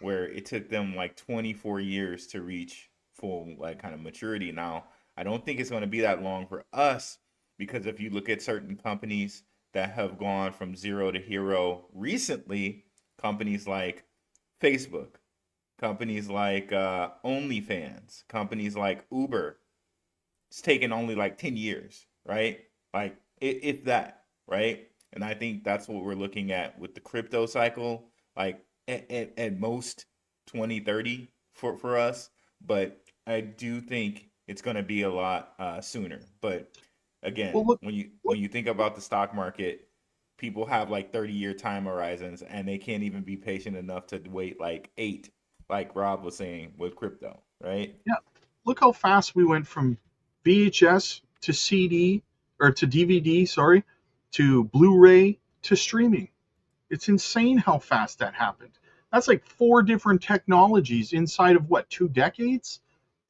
Where it took them like 24 years to reach full like kind of maturity. Now, I don't think it's going to be that long for us, because if you look at certain companies that have gone from zero to hero recently, companies like Facebook, companies like OnlyFans, companies like Uber, it's taken only like 10 years, right? Like, if that, right? And I think that's what we're looking at with the crypto cycle, like at most 2030 for us. But I do think it's going to be a lot sooner. But again, when you think about the stock market, people have like 30-year time horizons, and they can't even be patient enough to wait like 8, like Rob was saying with crypto, right? Yeah. Look how fast we went from VHS to CD, or to DVD, sorry, to Blu-ray to streaming. It's insane how fast that happened. That's like 4 different technologies inside of 2 decades?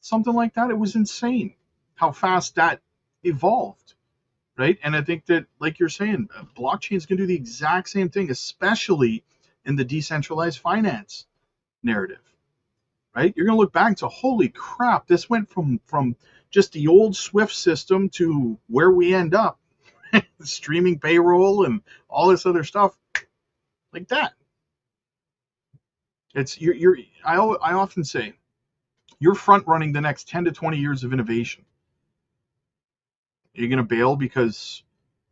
Something like that. It was insane how fast that evolved, right? And I think that, like you're saying, blockchains can do the exact same thing, especially in the decentralized finance narrative, right? You're going to look back to, holy crap, this went from just the old Swift system to where we end up, streaming payroll and all this other stuff like that. It's I often say, you're front running the next 10 to 20 years of innovation. Are you going to bail because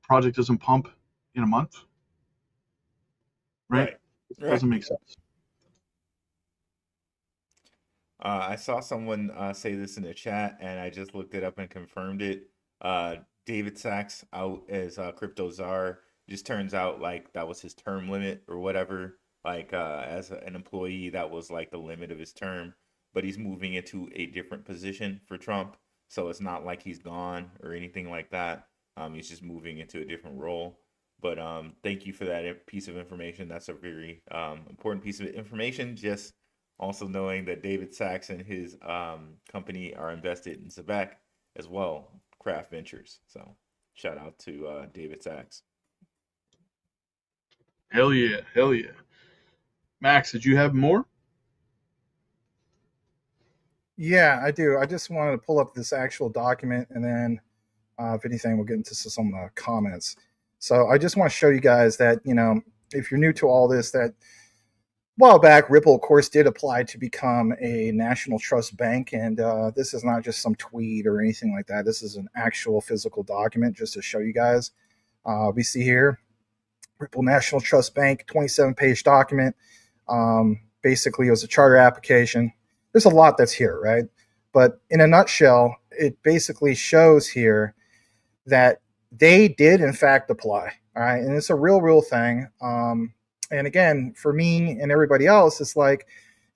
project doesn't pump in a month? Right? It doesn't make sense. I saw someone say this in the chat, and I just looked it up and confirmed it. David Sachs out as crypto czar. Just turns out like that was his term limit or whatever. Like as an employee, that was like the limit of his term. But he's moving into a different position for Trump, so it's not like he's gone or anything like that. He's just moving into a different role. But thank you for that piece of information. That's a very important piece of information. Just also knowing that David Sachs and his company are invested in Zebek as well, Craft Ventures. So shout out to David Sachs. Hell yeah. Hell yeah. Max, did you have more? Yeah, I do. I just wanted to pull up this actual document, and then if anything, we'll get into some comments. So I just want to show you guys that, if you're new to all this, that a while back, Ripple, of course, did apply to become a national trust bank. And this is not just some tweet or anything like that. This is an actual physical document just to show you guys. We see here, Ripple National Trust Bank, 27-page document. Basically, it was a charter application. There's a lot that's here, right? But in a nutshell, it basically shows here that they did, in fact, apply. All right. And it's a real thing. And again, for me and everybody else, it's like,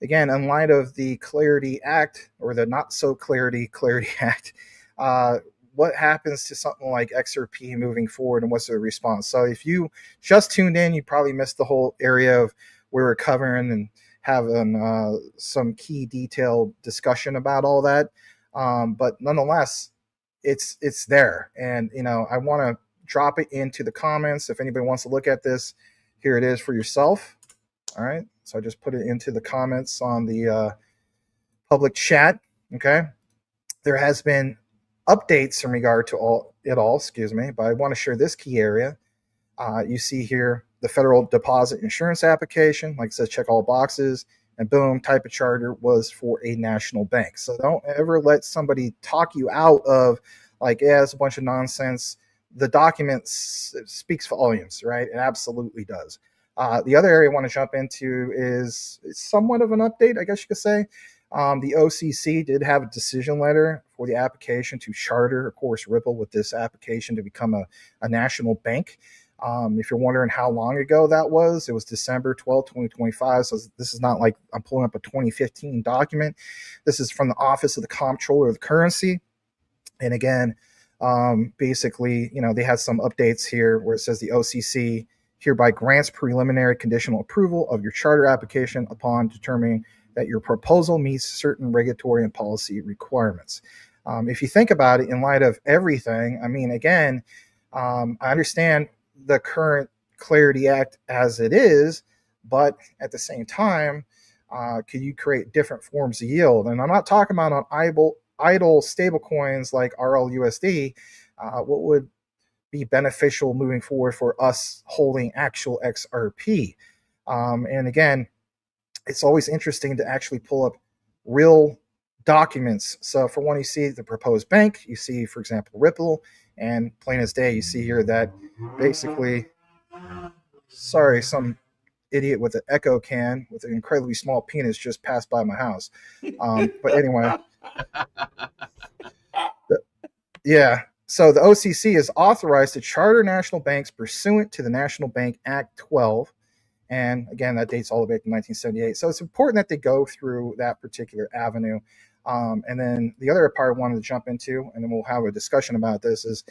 again, in light of the Clarity Act or the not so Clarity Act, what happens to something like XRP moving forward and what's the response? So if you just tuned in, you probably missed the whole area of where we're covering and having some key detailed discussion about all that. But nonetheless, it's there. And, I want to drop it into the comments. If anybody wants to look at this, here it is for yourself. All right. So I just put it into the comments on the public chat. Okay. There has been updates in regard to it all, but I want to share this key area. You see here the federal deposit insurance application, like I said, check all boxes, and boom, type of charter was for a national bank. So don't ever let somebody talk you out of like, yeah, it's a bunch of nonsense. The document speaks volumes, right? It absolutely does. The other area I want to jump into is somewhat of an update, I guess you could say. The OCC did have a decision letter for the application to charter, of course, Ripple with this application to become a national bank. If you're wondering how long ago that was, it was December 12, 2025. So this is not like I'm pulling up a 2015 document. This is from the Office of the Comptroller of the Currency. And again, basically, they had some updates here where it says the OCC hereby grants preliminary conditional approval of your charter application upon determining that your proposal meets certain regulatory and policy requirements. If you think about it in light of everything, I mean, again, I understand the current Clarity Act as it is, but at the same time, could you create different forms of yield? And I'm not talking about on idle stable coins like RLUSD. What would be beneficial moving forward for us holding actual XRP? And again, it's always interesting to actually pull up real documents. So for one, you see the proposed bank, you see, for example, Ripple, and plain as day, you see here that basically, sorry, some idiot with an echo can with an incredibly small penis just passed by my house. But anyway, yeah. So the OCC is authorized to charter national banks pursuant to the National Bank Act 12. And again, that dates all the way back to 1978. So it's important that they go through that particular avenue. And then the other part I wanted to jump into, and then we'll have a discussion about this, is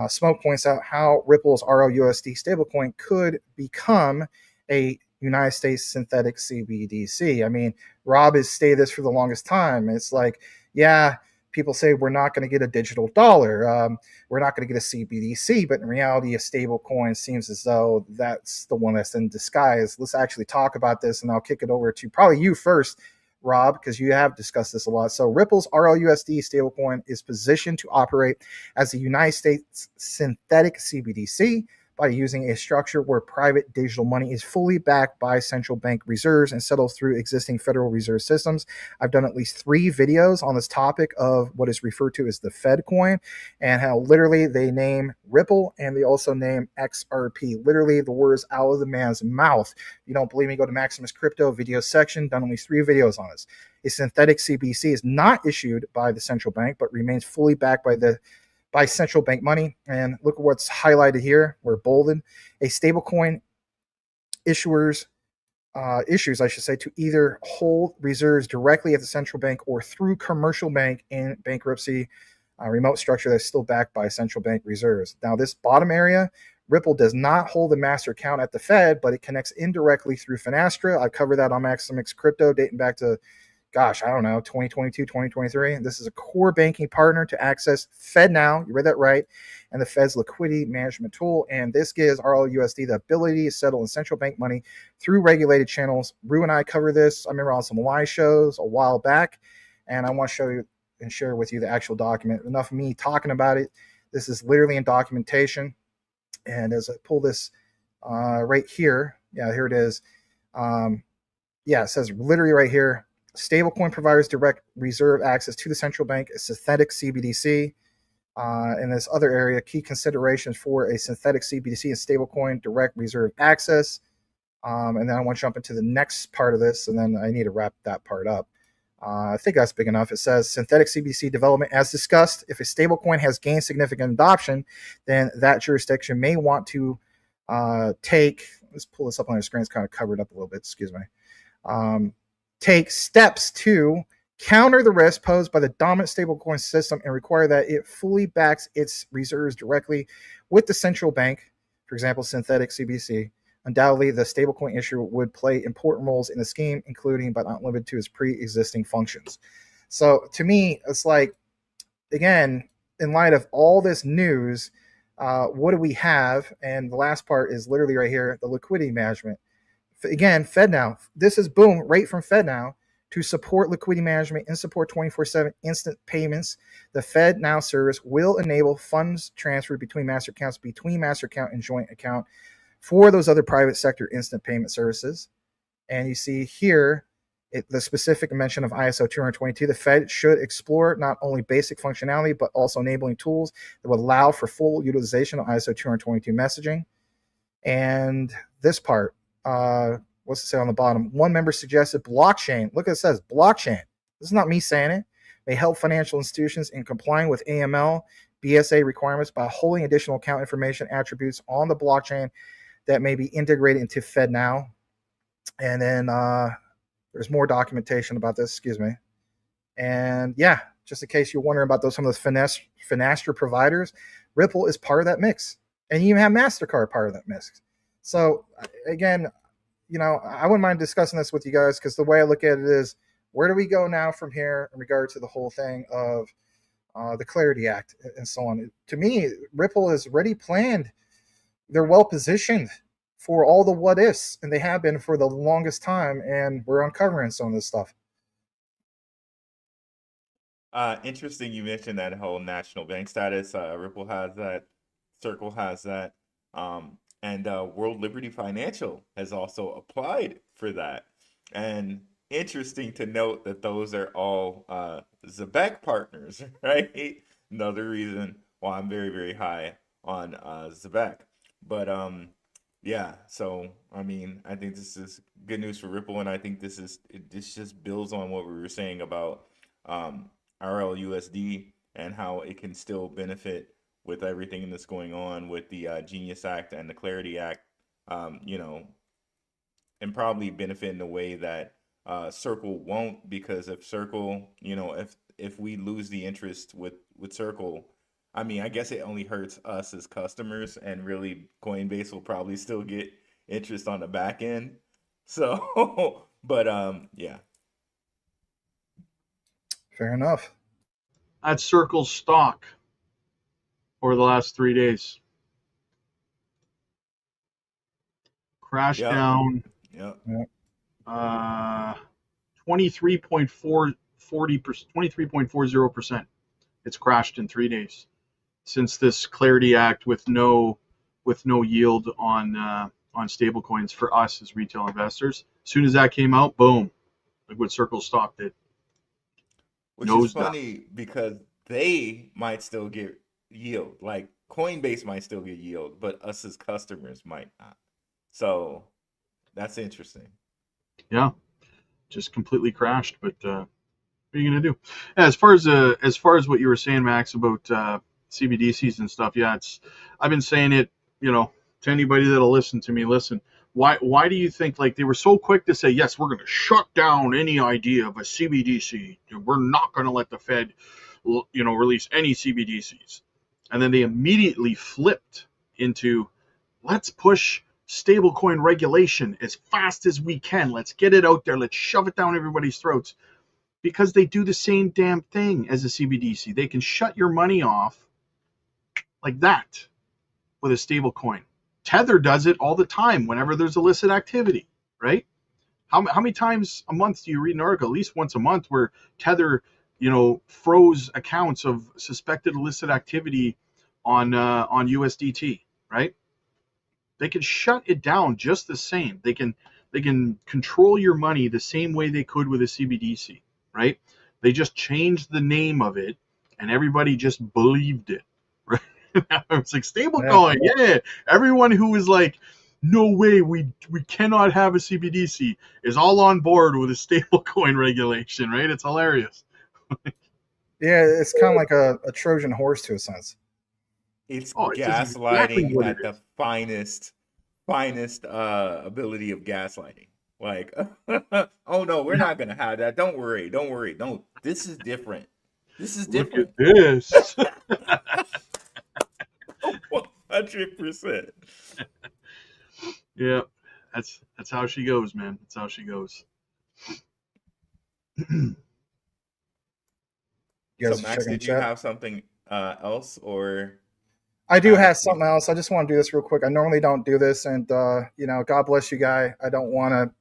Smoke points out how Ripple's RLUSD stablecoin could become a United States synthetic CBDC. I mean, Rob has stated this for the longest time. It's like, yeah, people say we're not going to get a digital dollar. We're not going to get a CBDC, but in reality, a stable coin seems as though that's the one that's in disguise. Let's actually talk about this, and I'll kick it over to probably you first, Rob, because you have discussed this a lot. So Ripple's RLUSD stablecoin is positioned to operate as a United States synthetic CBDC by using a structure where private digital money is fully backed by central bank reserves and settled through existing Federal Reserve systems. I've done at least 3 videos on this topic of what is referred to as the Fed coin, and how literally they name Ripple and they also name XRP. Literally the words out of the man's mouth. If you don't believe me, go to Maximus Crypto video section. Done at least 3 videos on this. A synthetic CBDC is not issued by the central bank, but remains fully backed by central bank money. And look at what's highlighted here, or bolded. A stablecoin issues, I should say, to either hold reserves directly at the central bank or through commercial bank in bankruptcy, remote structure that's still backed by central bank reserves. Now, this bottom area, Ripple does not hold a master account at the Fed, but it connects indirectly through Finastra. I've covered that on Maximus Crypto dating back to, 2022, 2023. This is a core banking partner to access FedNow, you read that right, and the Fed's liquidity management tool. And this gives RLUSD the ability to settle in central bank money through regulated channels. Rue and I cover this. I remember on some live shows a while back, and I want to show you and share with you the actual document. Enough of me talking about it. This is literally in documentation. And as I pull this right here, here it is. It says literally right here, stablecoin providers direct reserve access to the central bank, a synthetic CBDC. In this other area, key considerations for a synthetic CBDC and stablecoin direct reserve access. And then I want to jump into the next part of this, and then I need to wrap that part up. I think that's big enough. It says synthetic CBDC development, as discussed, if a stablecoin has gained significant adoption, then that jurisdiction may want to let's pull this up on the screen. It's kind of covered up a little bit, excuse me. Take steps to counter the risk posed by the dominant stablecoin system and require that it fully backs its reserves directly with the central bank, for example, synthetic CBDC. Undoubtedly, the stablecoin issuer would play important roles in the scheme, including but not limited to its pre-existing functions. So to me, it's like, again, in light of all this news, what do we have? And the last part is literally right here, the liquidity management. Again, FedNow. This is boom, right from FedNow to support liquidity management and support 24/7 instant payments. The FedNow service will enable funds transfer between master accounts, between master account and joint account for those other private sector instant payment services. And you see here the specific mention of ISO 222. The Fed should explore not only basic functionality, but also enabling tools that would allow for full utilization of ISO 222 messaging. And this part, what's it say on the bottom? One member suggested blockchain. Look, it says blockchain. This is not me saying it. May help financial institutions in complying with AML, BSA requirements by holding additional account information attributes on the blockchain that may be integrated into FedNow. And then there's more documentation about this, excuse me. And just in case you're wondering about some of those Finastra providers, Ripple is part of that mix. And you even have MasterCard part of that mix. So again, I wouldn't mind discussing this with you guys, because the way I look at it is, where do we go now from here in regard to the whole thing of the Parody Act and so on? To me, Ripple has already planned. They're well positioned for all the what ifs, and they have been for the longest time, and we're uncovering some of this stuff. Interesting you mentioned that whole national bank status. Ripple has that, Circle has that, and World Liberty Financial has also applied for that. And interesting to note that those are all Zebek partners, right? Another reason why I'm very, very high on Zebek. But so I mean, I think this is good news for Ripple, and I think this just builds on what we were saying about RLUSD and how it can still benefit with everything that's going on with the Genius Act and the Parody Act, and probably benefit in a way that Circle won't, because if Circle, if we lose the interest with Circle, I mean, I guess it only hurts us as customers, and really Coinbase will probably still get interest on the back end. So, but Fair enough. That's Circle's stock over the last 3 days. Crashed down 23.40%. It's crashed in 3 days since this Parody Act with no with no yield on stablecoins for us as retail investors. As soon as that came out, boom, like what Circle stock did. Which is funny because they might still get yield. Like Coinbase might still get yield, but us as customers might not. So that's interesting. Yeah, just completely crashed. But what are you gonna do? As far as what you were saying, Max, about CBDCs and stuff, yeah, I've been saying it, to anybody that'll listen to me. Listen, why do you think like they were so quick to say yes, we're going to shut down any idea of a CBDC? We're not going to let the Fed, release any CBDCs, and then they immediately flipped into let's push stablecoin regulation as fast as we can. Let's get it out there. Let's shove it down everybody's throats. Because they do the same damn thing as a CBDC. They can shut your money off like that with a stable coin. Tether does it all the time whenever there's illicit activity, right? How many times a month do you read an article, at least once a month, where Tether, froze accounts of suspected illicit activity on USDT, right? They can shut it down just the same. They can control your money the same way they could with a CBDC, right? They just changed the name of it, and everybody just believed it, right? It's like stablecoin, yeah. Everyone who was like, no way, we cannot have a CBDC, is all on board with a stablecoin regulation, right? It's hilarious. Yeah, it's kind of like a Trojan horse to a sense. It's gaslighting exactly at the finest ability of gaslighting. Like, oh no, we're not gonna have that. Don't worry. No, this is different. Look at this. 100%. Yeah, that's how she goes, man. That's how she goes. So Max, did you have something else, or? I do have something else. I just want to do this real quick. I normally don't do this, and God bless you, guy. I don't want to,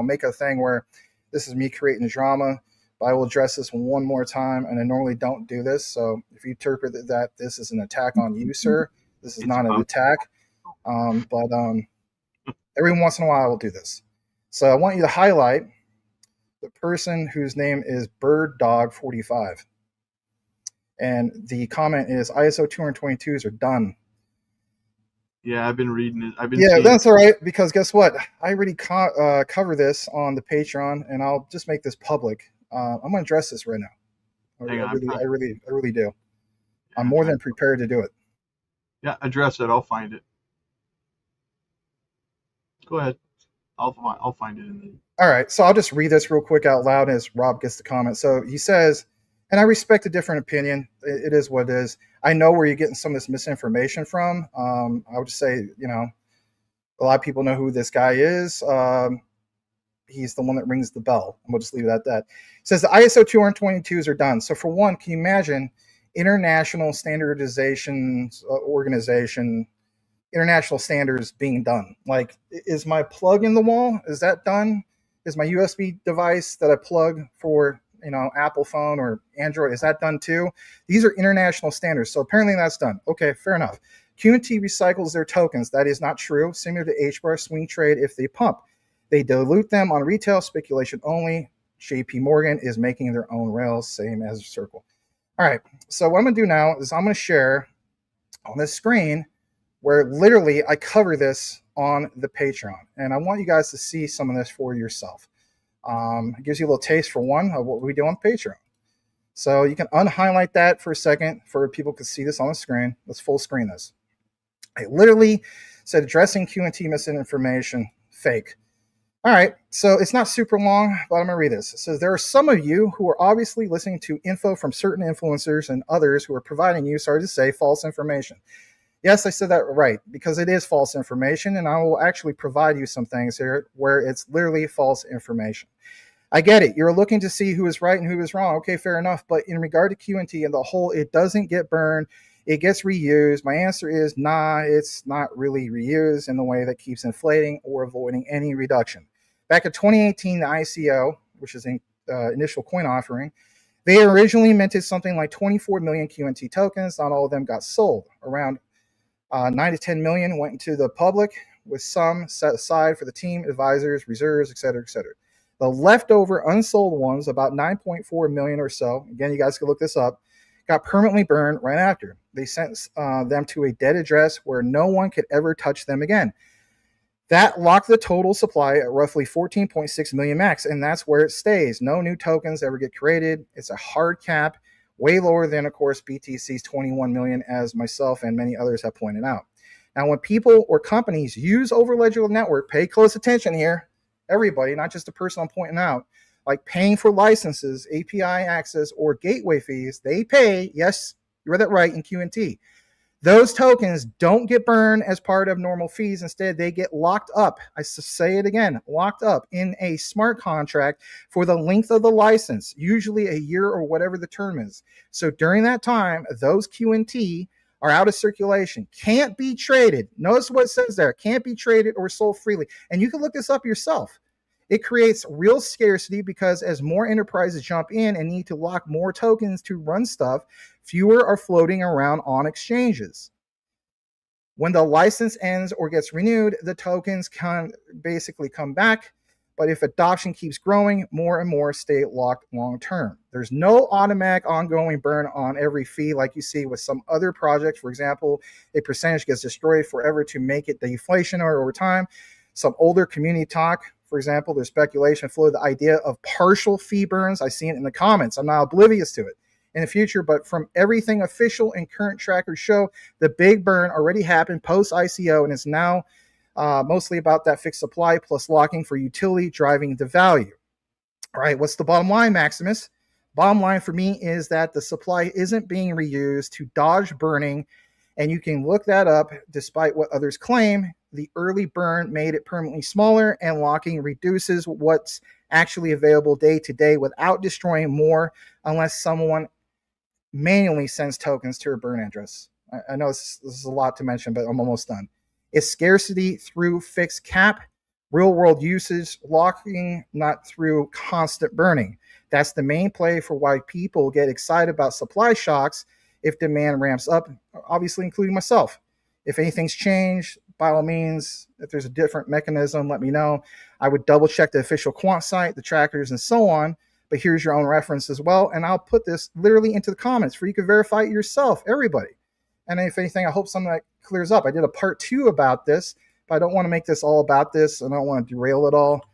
make a thing where this is me creating drama. But I will address this one more time, and I normally don't do this. So if you interpret that this is an attack on you, sir, this is not an attack. But every once in a while, I will do this. So I want you to highlight the person whose name is BirdDog45. And the comment is ISO 222s are done. Yeah, I've been reading it. That's all right, because guess what? I already cover this on the Patreon, and I'll just make this public. I'm going to address this right now. I really do. I'm more than prepared to do it. Yeah, address it. I'll find it. Go ahead. I'll find it in the. All right, so I'll just read this real quick out loud as Rob gets the comment. So he says, and I respect a different opinion. It is what it is. I know where you're getting some of this misinformation from. I would just say, a lot of people know who this guy is. He's the one that rings the bell. And we'll just leave it at that. It says the ISO 222s are done. So for one, can you imagine international standardization organization, international standards being done? Like, is my plug in the wall? Is that done? Is my USB device that I plug for Apple phone or Android, is that done too? These are international standards. So apparently that's done. Okay, fair enough. Q&T recycles their tokens. That is not true. Similar to HBAR swing trade if they pump. They dilute them on retail speculation only. JP Morgan is making their own rails, same as Circle. All right, so what I'm going to do now is I'm going to share on this screen where literally I cover this on the Patreon. And I want you guys to see some of this for yourself. It gives you a little taste for one of what we do on Patreon. So you can unhighlight that for a second for people to see this on the screen. Let's full screen this. I literally said addressing Q&T misinformation, fake. All right, so it's not super long, but I'm going to read this. It says, there are some of you who are obviously listening to info from certain influencers and others who are providing you, sorry to say, false information. Yes, I said that right, because it is false information, and I will actually provide you some things here where it's literally false information. I get it. You're looking to see who is right and who is wrong. Okay, fair enough. But in regard to Q&T and the whole, it doesn't get burned. It gets reused. My answer is, nah, it's not really reused in the way that keeps inflating or avoiding any reduction. Back in 2018, the ICO, which is an initial coin offering, they originally minted something like 24 million Q&T tokens. Not all of them got sold. Around 9 to 10 million went into the public, with some set aside for the team, advisors, reserves, etc., etc. The leftover unsold ones, about 9.4 million or so, again, you guys can look this up, got permanently burned right after. They sent them to a dead address where no one could ever touch them again. That locked the total supply at roughly 14.6 million max, and that's where it stays. No new tokens ever get created. It's a hard cap, way lower than, of course, BTC's 21 million, as myself and many others have pointed out. Now, when people or companies use Overledger Network, pay close attention here, everybody, not just the person I'm pointing out, like paying for licenses, API access, or gateway fees, they pay, yes, you read that right, in QNT. Those tokens don't get burned as part of normal fees. Instead, they get locked up. I say it again, locked up in a smart contract for the length of the license, usually a year or whatever the term is. So during that time, those QNT are out of circulation, can't be traded. Notice what it says there, can't be traded or sold freely. And you can look this up yourself. It creates real scarcity because as more enterprises jump in and need to lock more tokens to run stuff, fewer are floating around on exchanges. When the license ends or gets renewed, the tokens can basically come back. But if adoption keeps growing, more and more stay locked long term. There's no automatic ongoing burn on every fee like you see with some other projects. For example, a percentage gets destroyed forever to make it deflationary over time. Some older community talk, for example, there's speculation flow the idea of partial fee burns. I see it in the comments. I'm not oblivious to it in the future, but from everything official and current trackers show, the big burn already happened post ICO, and it's now mostly about that fixed supply plus locking for utility driving the value. All right, what's the bottom line, Maximus? Bottom line for me is that the supply isn't being reused to dodge burning, and you can look that up despite what others claim. The early burn made it permanently smaller, and locking reduces what's actually available day to day without destroying more unless someone manually sends tokens to a burn address. I know this is a lot to mention, but I'm almost done. It's scarcity through fixed cap, real world usage, locking, not through constant burning. That's the main play for why people get excited about supply shocks if demand ramps up, obviously including myself. If anything's changed, by all means, if there's a different mechanism, let me know. I would double check the official quant site, the trackers, and so on. But here's your own reference as well. And I'll put this literally into the comments for you to verify it yourself, everybody. And if anything, I hope something that clears up. I did a part 2 about this, but I don't want to make this all about this. I don't want to derail it all.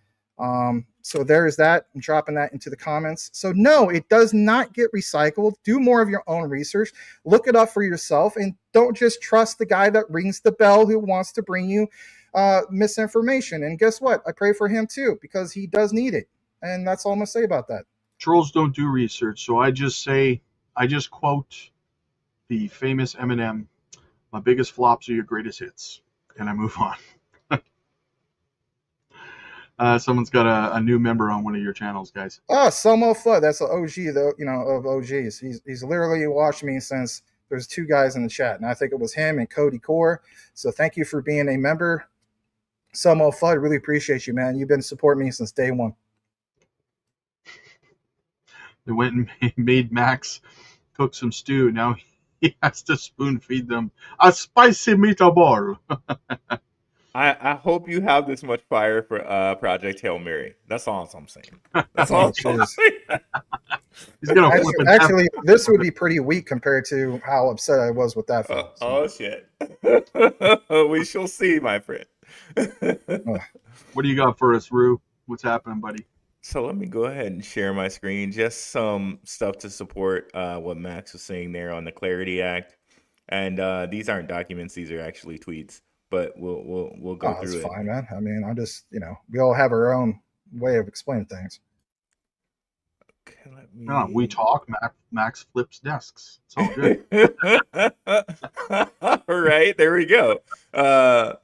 So there's that. I'm dropping that into the comments. So no, it does not get recycled. Do more of your own research. Look it up for yourself, and don't just trust the guy that rings the bell who wants to bring you misinformation. And guess what? I pray for him too, because he does need it. And that's all I'm going to say about that. Trolls don't do research, so I just quote the famous Eminem, "My biggest flops are your greatest hits," and I move on. Someone's got a new member on one of your channels, guys. Oh, Somo Flood. That's an OG, though, of OGs. He's literally watched me since there's 2 guys in the chat, and I think it was him and Cody Core. So thank you for being a member, Somo Flood. Really appreciate you, man. You've been supporting me since day one. They went and made Max cook some stew. Now he has to spoon feed them a spicy meatball. I hope you have this much fire for Project Hail Mary. That's all I'm saying. That's all I'm saying. He's gonna flip it. Actually, this would be pretty weak compared to how upset I was with that film. Oh shit. We shall see, my friend. What do you got for us, Rue? What's happening, buddy? So let me go ahead and share my screen. Just some stuff to support what Max was saying there on the Parody Act. And these aren't documents; these are actually tweets. But we'll go through it. That's fine, man. I mean, I just we all have our own way of explaining things. Okay, we talk. Max flips desks. It's all good. All right, there we go. I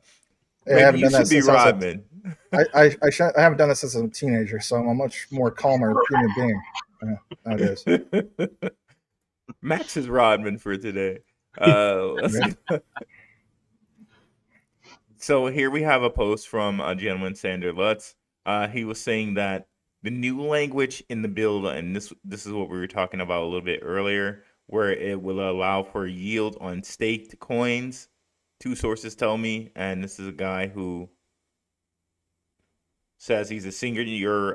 haven't done that since Rodman. I haven't done this since I was a teenager, so I'm a much more calmer human being. That is. Max is Rodman for today. So here we have a post from a gentleman, Sander Lutz. He was saying that the new language in the bill, and this is what we were talking about a little bit earlier, where it will allow for yield on staked coins. two sources tell me, and this is a guy who says he's a senior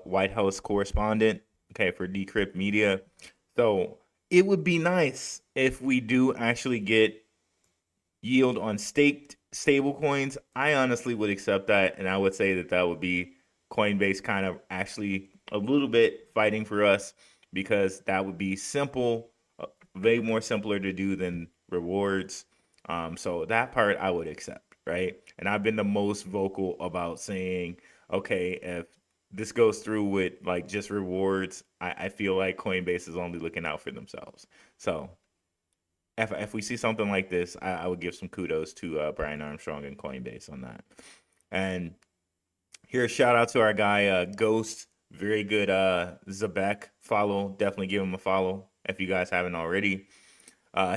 White House correspondent, okay, for Decrypt Media. So it would be nice if we do actually get yield on staked stablecoins. I honestly would accept that, and I would say that that would be Coinbase kind of actually a little bit fighting for us, because that would be simple, way more simpler to do than rewards. So that part I would accept, right? And I've been the most vocal about saying, okay, if this goes through with like just rewards, I feel like Coinbase is only looking out for themselves. So if we see something like this, I would give some kudos to Brian Armstrong and Coinbase on that. And here, a shout out to our guy Ghost, very good Zebek follow. Definitely give him a follow if you guys haven't already.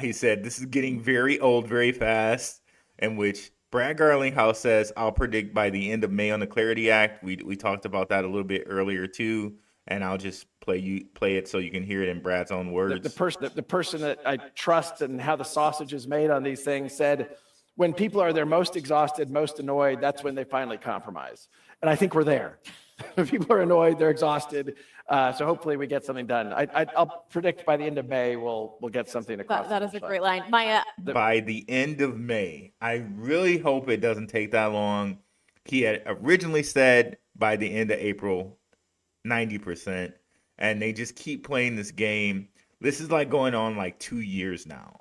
He said this is getting very old very fast, in which Brad Garlinghouse says, I'll predict by the end of May on the Clarity Act. We talked about that a little bit earlier too, and I'll just play it so you can hear it in Brad's own words. The person that I trust and how the sausage is made on these things said, when people are their most exhausted, most annoyed, that's when they finally compromise. And I think we're there. People are annoyed, they're exhausted. So hopefully we get something done. I'll predict by the end of May we'll get something across. That is a great line. Maya. By the end of May. I really hope it doesn't take that long. He had originally said by the end of April, 90%. And they just keep playing this game. This is like going on like 2 years now.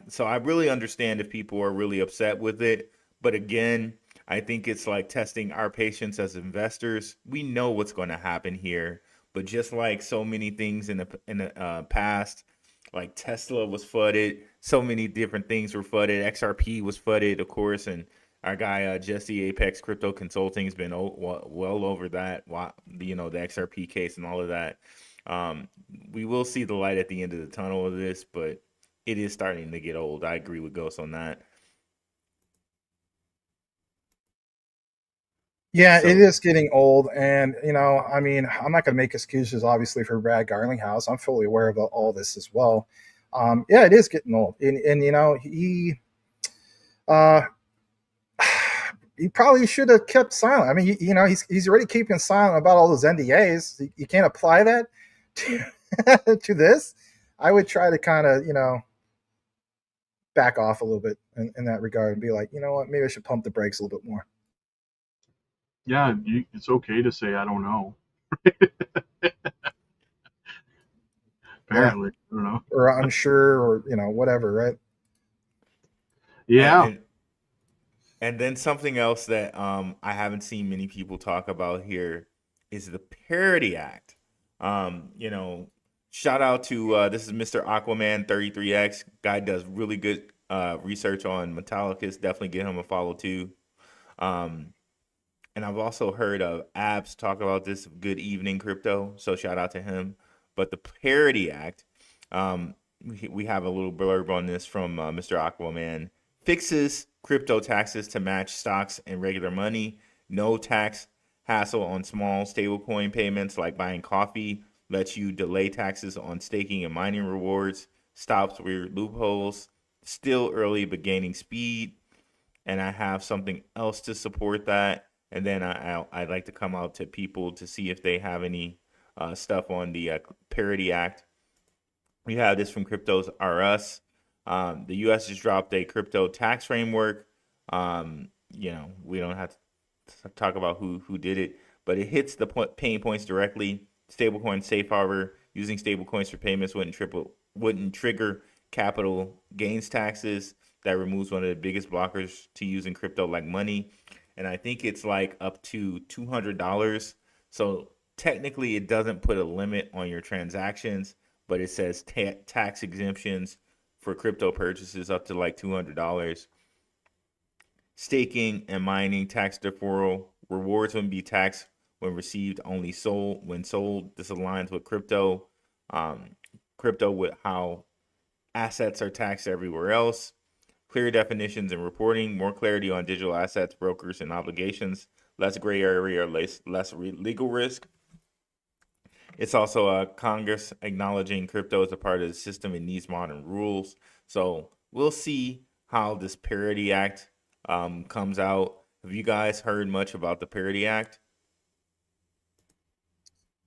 So I really understand if people are really upset with it. But again, I think it's like testing our patience as investors. We know what's going to happen here. But just like so many things in the past, like Tesla was flooded, so many different things were flooded. XRP was flooded, of course, and our guy Jesse Apex Crypto Consulting has been well over that. The XRP case and all of that. We will see the light at the end of the tunnel of this, but it is starting to get old. I agree with Ghost on that. Yeah, it is getting old, and I mean, I'm not going to make excuses, obviously, for Brad Garlinghouse. I'm fully aware of all this as well. Yeah, it is getting old, and he probably should have kept silent. I mean, he's already keeping silent about all those NDAs. You can't apply that to this. I would try to kind of back off a little bit in that regard and be like, you know what, maybe I should pump the brakes a little bit more. Yeah, it's okay to say I don't know. Apparently, I don't know. Or unsure, or whatever, right? Yeah. And then something else that I haven't seen many people talk about here is the Parody Act. Shout out to this is Mr. Aquaman 33X. Guy does really good research on Metallicus. Definitely give him a follow too. And I've also heard of Abs talk about this. Good evening, crypto. So shout out to him. But the Parody Act, we have a little blurb on this from Mr. Aquaman. Fixes crypto taxes to match stocks and regular money. No tax hassle on small stablecoin payments like buying coffee. Lets you delay taxes on staking and mining rewards. Stops weird loopholes. Still early but gaining speed. And I have something else to support that. And then I'd like to come out to people to see if they have any stuff on the Parody Act. We have this from Cryptos R Us. The U.S. just dropped a crypto tax framework. We don't have to talk about who did it, but it hits the pain points directly. Stablecoin safe harbor. Using stablecoins for payments wouldn't trigger capital gains taxes. That removes one of the biggest blockers to using crypto like money. And I think it's like up to $200. So technically it doesn't put a limit on your transactions, but it says tax exemptions for crypto purchases up to like $200. Staking and mining tax deferral. Rewards wouldn't be taxed when received, only sold when sold. This aligns with crypto with how assets are taxed everywhere else. Clear definitions and reporting, more clarity on digital assets, brokers, and obligations, less gray area, less legal risk. It's also Congress acknowledging crypto as a part of the system and needs modern rules. So we'll see how this Parody Act comes out. Have you guys heard much about the Parody Act?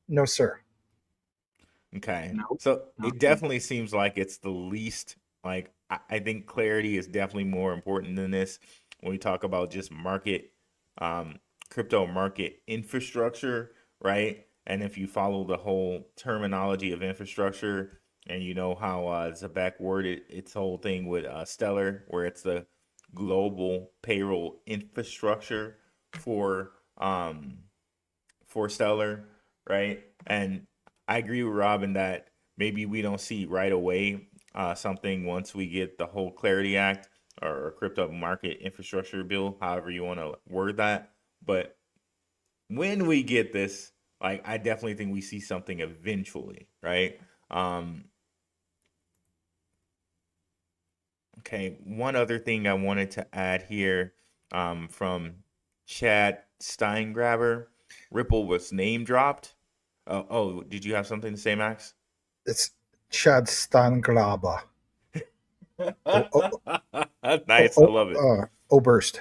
No, sir. Okay. No, So no. it definitely seems like it's the least, like, I think clarity is definitely more important than this when we talk about just market, crypto market infrastructure, right? And if you follow the whole terminology of infrastructure and you know how Zebek worded its whole thing with Stellar, where it's the global payroll infrastructure for um, for Stellar, right? And I agree with Robin that maybe we don't see right away something once we get the whole Clarity Act or crypto market infrastructure bill, however you want to word that. But when we get this, like, I definitely think we see something eventually, right? Okay, one other thing I wanted to add here from Chad Steingraber, Ripple was name dropped. Oh, did you have something to say, Max? It's Chad Stanglaba. Nice, I love it. Oberst.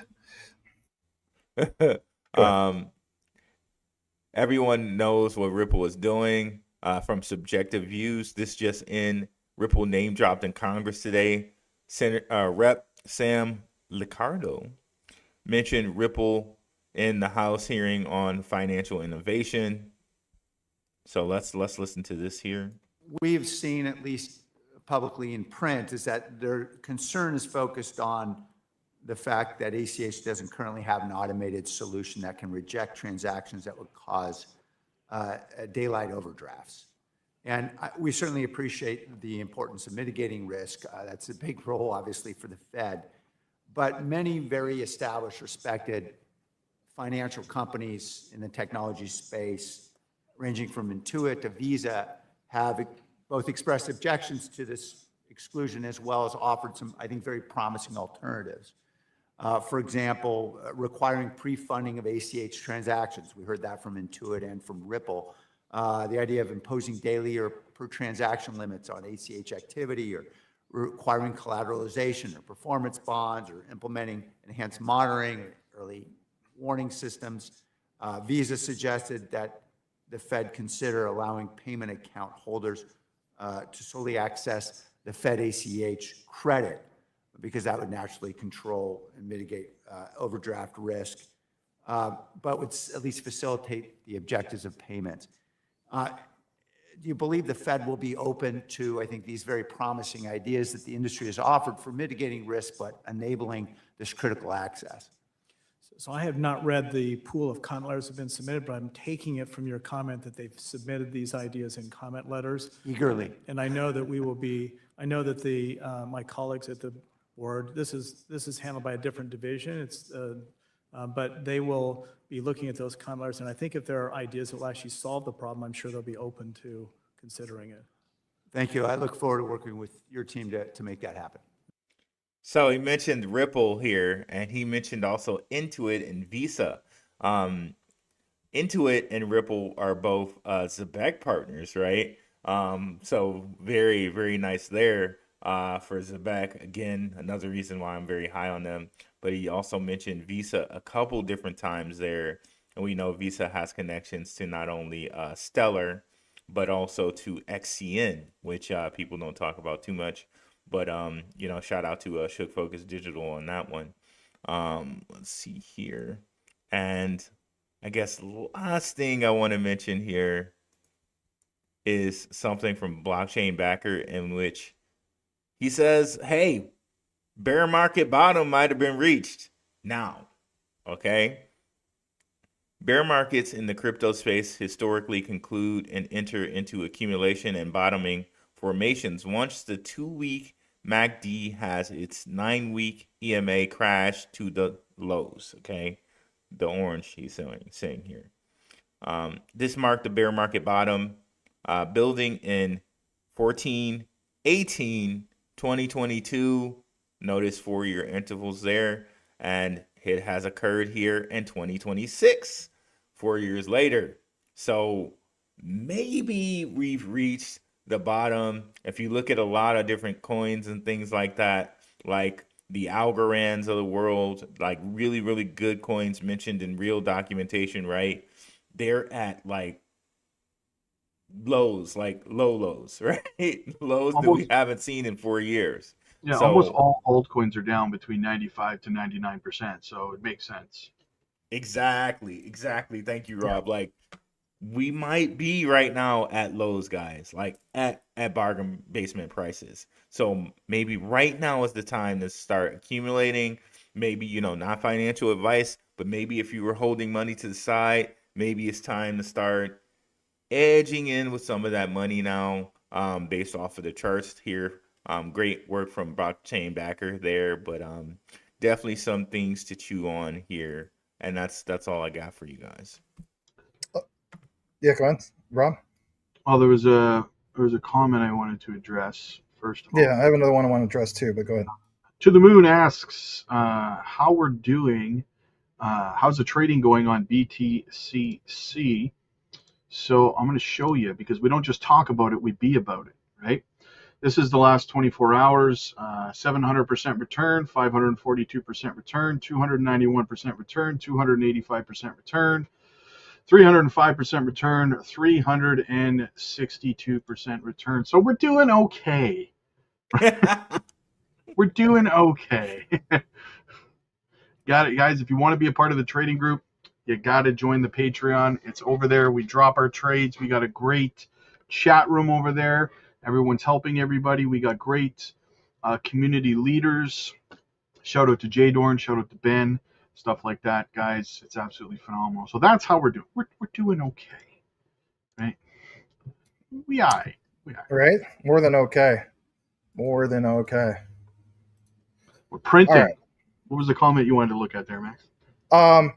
Everyone knows what Ripple is doing from subjective views. This just in, Ripple name dropped in Congress today. Rep. Sam Liccardo mentioned Ripple in the House hearing on financial innovation. So let's listen to this here. We've seen, at least publicly in print, is that their concern is focused on the fact that ACH doesn't currently have an automated solution that can reject transactions that would cause daylight overdrafts. And we certainly appreciate the importance of mitigating risk. That's a big role, obviously, for the Fed. But many very established, respected financial companies in the technology space, ranging from Intuit to Visa, have both expressed objections to this exclusion as well as offered some, I think, very promising alternatives. For example, requiring pre-funding of ACH transactions. We heard that from Intuit and from Ripple. The idea of imposing daily or per transaction limits on ACH activity, or requiring collateralization or performance bonds, or implementing enhanced monitoring or early warning systems. Visa suggested that the Fed consider allowing payment account holders to solely access the Fed ACH credit, because that would naturally control and mitigate overdraft risk, but would at least facilitate the objectives of payments. Do you believe the Fed will be open to, I think, these very promising ideas that the industry has offered for mitigating risk, but enabling this critical access? So I have not read the pool of comment letters that have been submitted, but I'm taking it from your comment that they've submitted these ideas in comment letters. Eagerly. And I know that we will be, I know that the my colleagues at the board, this is handled by a different division. It's but they will be looking at those comment letters, and I think if there are ideas that will actually solve the problem, I'm sure they'll be open to considering it. Thank you. I look forward to working with your team to make that happen. So he mentioned Ripple here, and he mentioned also Intuit and Visa. Intuit and Ripple are both Zebek partners, right? So very, very nice there for Zebek. Again, another reason why I'm very high on them. But he also mentioned Visa a couple different times there. And we know Visa has connections to not only Stellar, but also to XCN, which people don't talk about too much. But, you know, shout out to Shook Focus Digital on that one. Let's see here. And I guess last thing I want to mention here is something from Blockchain Backer, in which he says, hey, bear market bottom might have been reached now. Okay. Bear markets in the crypto space historically conclude and enter into accumulation and bottoming formations once the 2-week MACD has its 9-week EMA crash to the lows. Okay. The orange he's saying here. This marked the bear market bottom, building in 14, 18, 2022. Notice 4-year intervals there. And it has occurred here in 2026, 4 years later. So maybe we've reached the bottom. If you look at a lot of different coins and things like that, like the Algorands of the world, like really, really good coins mentioned in real documentation, right? They're at like lows, like low lows, right? Lows that we Almost, haven't seen in 4 years. yeah, almost So all altcoins are down between 95 to 99%. So it makes sense. exactly, exactly. Thank you, Yeah. Rob. Like we might be right now at lows, guys, like at bargain basement prices. So maybe right now is the time to start accumulating. Maybe, not financial advice, but maybe if you were holding money to the side, maybe it's time to start edging in with some of that money now, based off of the charts here. Great work from blockchain backer there, but definitely some things to chew on here. And that's all I got for you guys. Yeah, go on, Rob. Well, there was a comment I wanted to address first of all. Yeah, I have another one I want to address too, but go ahead. To the Moon asks how we're doing. How's the trading going on BTCC? So I'm going to show you, because we don't just talk about it, we be about it, right? This is the last 24 hours, 700% return, 542% return, 291% return, 285% return, 305% return, 362% return. So we're doing okay. We're doing okay. Got it, guys. If you want to be a part of the trading group, you got to join the Patreon. It's over there. We drop our trades. We got a great chat room over there. Everyone's helping everybody. We got great community leaders. Shout out to Jay Dorn. Shout out to Ben. Stuff like that, guys. It's absolutely phenomenal. So that's how we're doing. We're doing okay, right? We are. Right? More than okay. More than okay. We're printing. All right. What was the comment you wanted to look at there, Max? All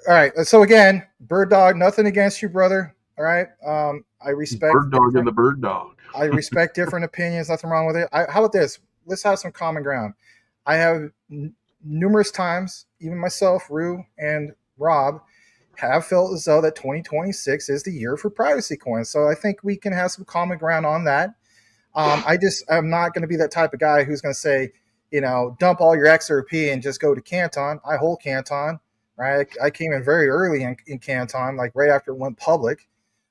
right. So again, Bird Dog, nothing against you, brother. All right. I respect Bird Dog and the Bird Dog. I respect different opinions. Nothing wrong with it. How about this? Let's have some common ground. I have numerous times, even myself, Rue, and Rob, have felt as though that 2026 is the year for privacy coins. So I think we can have some common ground on that. I'm not going to be that type of guy who's going to say, dump all your XRP and just go to Canton. I hold Canton, right? I came in very early in Canton, like right after it went public.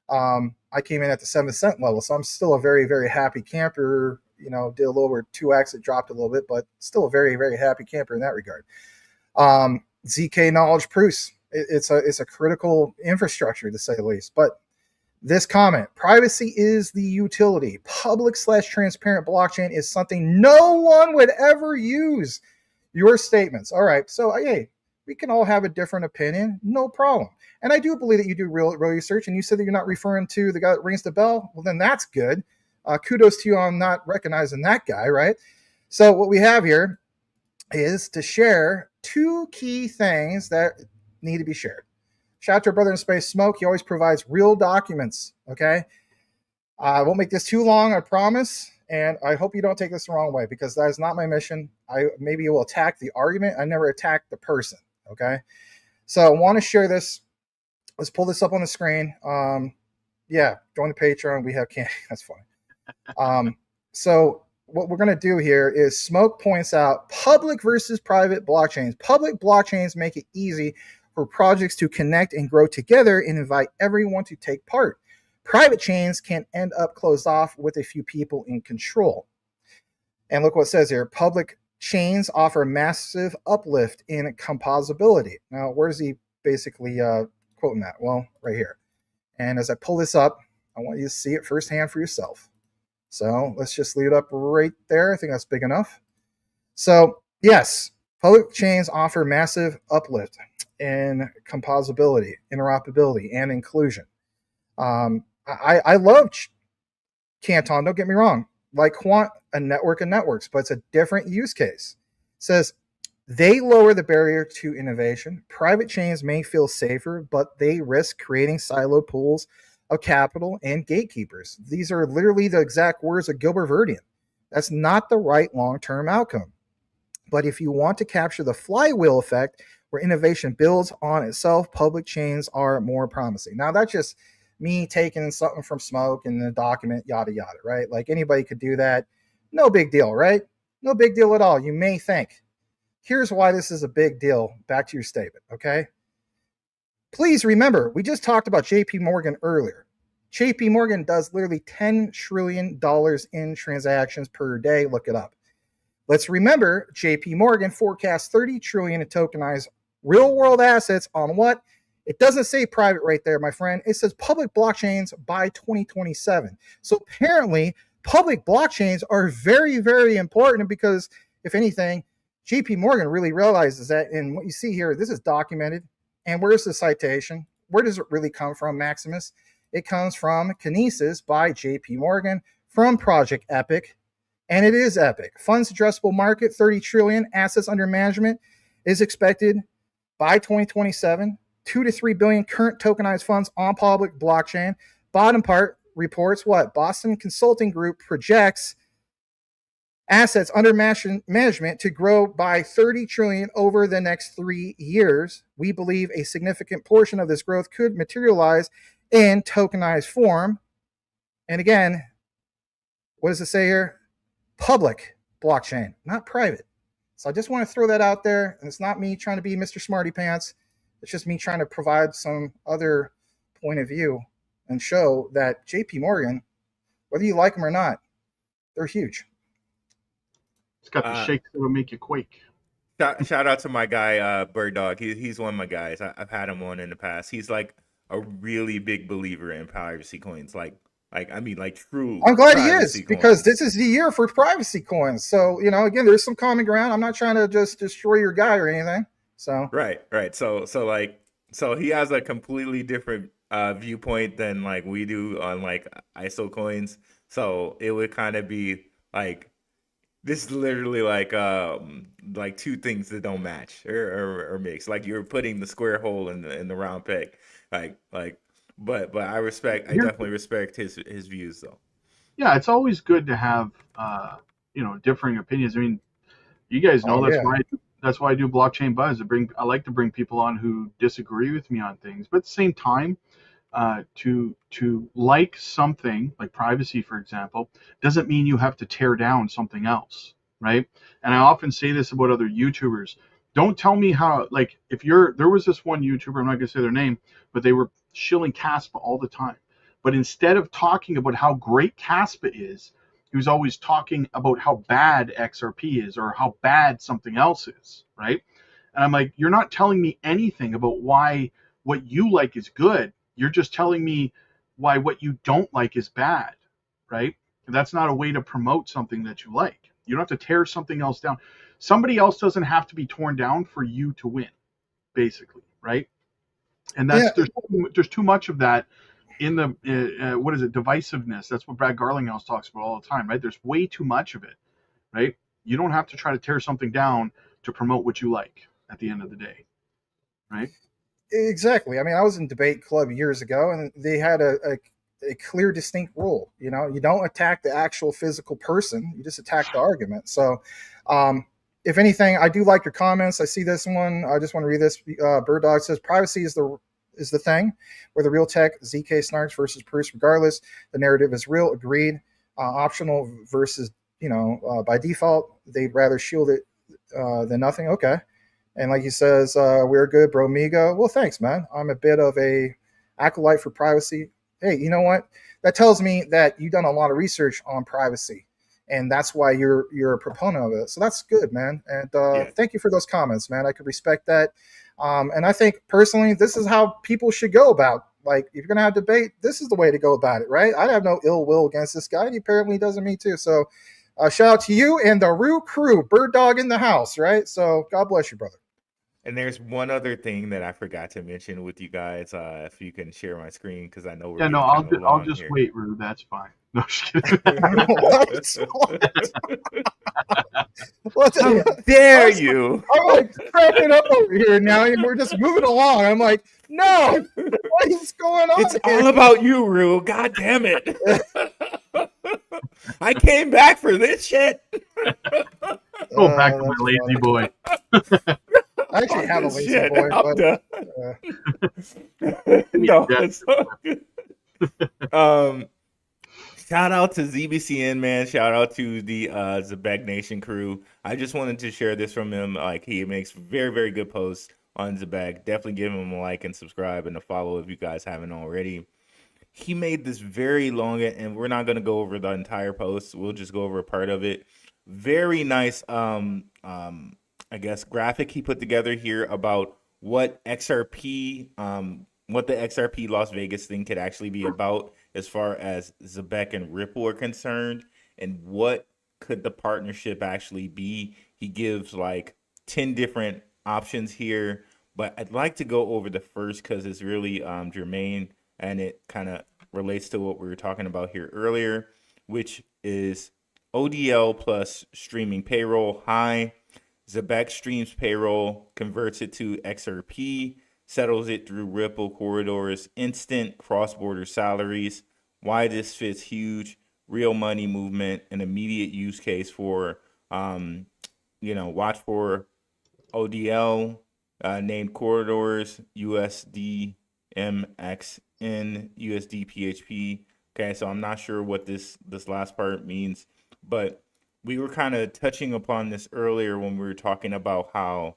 I came in at the 7-cent level, so I'm still a very, very happy camper. Did a little over 2x, it dropped a little bit, but still a very, very happy camper in that regard. ZK knowledge proofs, it's a critical infrastructure to say the least. But this comment, privacy is the utility. Public/transparent blockchain is something no one would ever use. Your statements. All right, so hey, we can all have a different opinion, no problem. And I do believe that you do real research, and you said that you're not referring to the guy that rings the bell. Well, then that's good. Kudos to you on not recognizing that guy, right? So what we have here is to share two key things that need to be shared. Shout out to our brother in space, Smoke. He always provides real documents, okay? I won't make this too long, I promise. And I hope you don't take this the wrong way, because that is not my mission. Maybe will attack the argument. I never attack the person, okay? So I want to share this. Let's pull this up on the screen. Yeah, join the Patreon. We have candy. That's funny. So what we're going to do here is Smoke points out public versus private blockchains. Public blockchains make it easy for projects to connect and grow together and invite everyone to take part. Private chains can end up closed off with a few people in control. And look what it says here. Public chains offer massive uplift in composability. Now, where is he basically quoting that? Well, right here. And as I pull this up, I want you to see it firsthand for yourself. So let's just leave it up right there. I think that's big enough. So yes, public chains offer massive uplift in composability, interoperability, and inclusion. I love Canton, don't get me wrong. Like Quant, a network of networks, but it's a different use case. It says they lower the barrier to innovation. Private chains may feel safer, but they risk creating silo pools of capital and gatekeepers. These are literally the exact words of Gilbert Verdian. That's not the right long-term outcome. But if you want to capture the flywheel effect where innovation builds on itself, public chains are more promising. Now, that's just me taking something from Smoke and the document, yada, yada, right? Like anybody could do that. No big deal, right? No big deal at all. You may think. here's why this is a big deal. Back to your statement, okay? Please remember, we just talked about JP Morgan earlier. JP Morgan does literally $10 trillion in transactions per day. Look it up. Let's remember, JP Morgan forecasts 30 trillion in tokenized real-world assets on what? It doesn't say private right there, my friend. It says public blockchains by 2027. So apparently, public blockchains are very, very important because, if anything, JP Morgan really realizes that. And what you see here, this is documented. And where's the citation? Where does it really come from, Maximus? It comes from Kinesis by JP Morgan from Project Epic. And it is epic. Funds addressable market, 30 trillion. Assets under management is expected by 2027. 2 to 3 billion current tokenized funds on public blockchain. Bottom part reports what? Boston Consulting Group projects assets under management to grow by 30 trillion over the next 3 years. We believe a significant portion of this growth could materialize in tokenized form. And again, what does it say here? Public blockchain, not private. So I just want to throw that out there. And it's not me trying to be Mr. Smarty Pants. It's just me trying to provide some other point of view and show that JP Morgan, whether you like them or not, they're huge. It's got the shakes that will make you quake. Shout out to my guy, Bird Dog. He's one of my guys. I've had him on in the past. He's like a really big believer in privacy coins. Like true. I'm glad he is, coins. because this is the year for privacy coins. So, again, there's some common ground. I'm not trying to just destroy your guy or anything. So right. So he has a completely different viewpoint than like we do on like ISO coins. So it would kind of be like, this is literally like two things that don't match or mix. Like you're putting the square hole in the round peg. But I definitely respect his views though. Yeah, it's always good to have differing opinions. I mean, you guys know that's why I do Blockchain Buzz. I like to bring people on who disagree with me on things, but at the same time, to like something like privacy, for example, doesn't mean you have to tear down something else, right? And I often say this about other YouTubers. Don't tell me how, like, there was this one YouTuber, I'm not gonna say their name, but they were shilling Caspa all the time. But instead of talking about how great Caspa is, he was always talking about how bad XRP is or how bad something else is, right? And I'm like, you're not telling me anything about why what you like is good. You're just telling me why what you don't like is bad, right? And that's not a way to promote something that you like. You don't have to tear something else down. Somebody else doesn't have to be torn down for you to win, basically, right? And there's too much of that in the divisiveness. That's what Brad Garlinghouse talks about all the time, right? There's way too much of it, right? You don't have to try to tear something down to promote what you like at the end of the day, right? Exactly. I mean, I was in debate club years ago, and they had a clear, distinct rule. You don't attack the actual physical person; you just attack the argument. So, if anything, I do like your comments. I see this one. I just want to read this. Bird Dog says, "Privacy is the thing, where the real tech ZK snarks versus Bruce. Regardless, the narrative is real. Agreed. Optional versus by default, they'd rather shield it than nothing. Okay." And like he says, we're good, bro, Migo. Well, thanks, man. I'm a bit of a acolyte for privacy. Hey, you know what? That tells me that you've done a lot of research on privacy, and that's why you're a proponent of it. So that's good, man. And Thank you for those comments, man. I could respect that. And I think personally, this is how people should go about. Like, if you're gonna have debate, this is the way to go about it, right? I have no ill will against this guy. He apparently doesn't, me too. So shout out to you and the Roo crew, Bird Dog in the house, right? So God bless you, brother. And there's one other thing that I forgot to mention with you guys. If you can share my screen, because I know we're I'll just wait, Roo. That's fine. No, just kidding. How dare you? I'm like cracking up over here now, and we're just moving along. I'm like, no, what is going on? It's all about you, Roo. God damn it! I came back for this shit. Go back to my lazy boy. I actually have a lazy boy, but no, it's all good. Shout out to ZBCN, man. Shout out to the Zebek Nation crew. I just wanted to share this from him. Like, he makes very, very good posts on Zebek. Definitely give him a like and subscribe and a follow if you guys haven't already. He made this very long, and we're not going to go over the entire post. We'll just go over a part of it. Very nice, I guess, graphic he put together here about what XRP, what the XRP Las Vegas thing could actually be about as far as Zebek and Ripple are concerned, and what could the partnership actually be. He gives like 10 different options here, but I'd like to go over the first because it's really germane, and it kind of relates to what we were talking about here earlier, which is ODL plus streaming payroll high. Zebek streams payroll, converts it to XRP, settles it through Ripple corridors, instant cross-border salaries. Why this fits huge, real money movement, an immediate use case for, watch for ODL, named corridors, USD, MXN, USD, PHP. Okay, so I'm not sure what this last part means, but we were kind of touching upon this earlier when we were talking about how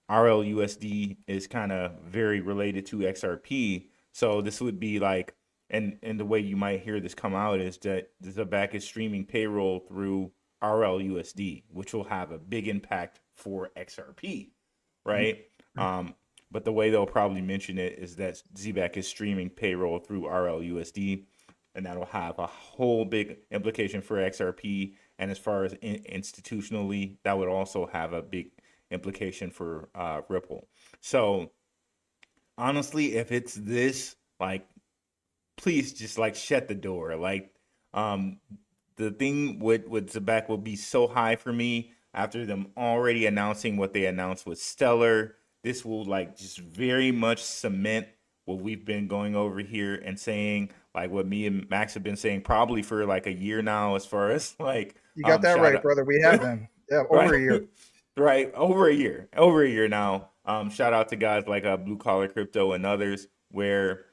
RLUSD is kind of very related to XRP. So this would be like, and the way you might hear this come out is that Zebek is streaming payroll through RLUSD, which will have a big impact for XRP, right? But the way they'll probably mention it is that Zebek is streaming payroll through RLUSD, and that'll have a whole big implication for XRP. And as far as institutionally, that would also have a big implication for Ripple. So honestly, if it's this, like, please just like shut the door. Like, the thing with Zebek will be so high for me after them already announcing what they announced with Stellar. This will like just very much cement what we've been going over here and saying, like what me and Max have been saying probably for like a year now, as far as like, You got that right, brother. We have been. Yeah, over a year. Right, over a year now. Shout out to guys like Blue Collar Crypto and others, where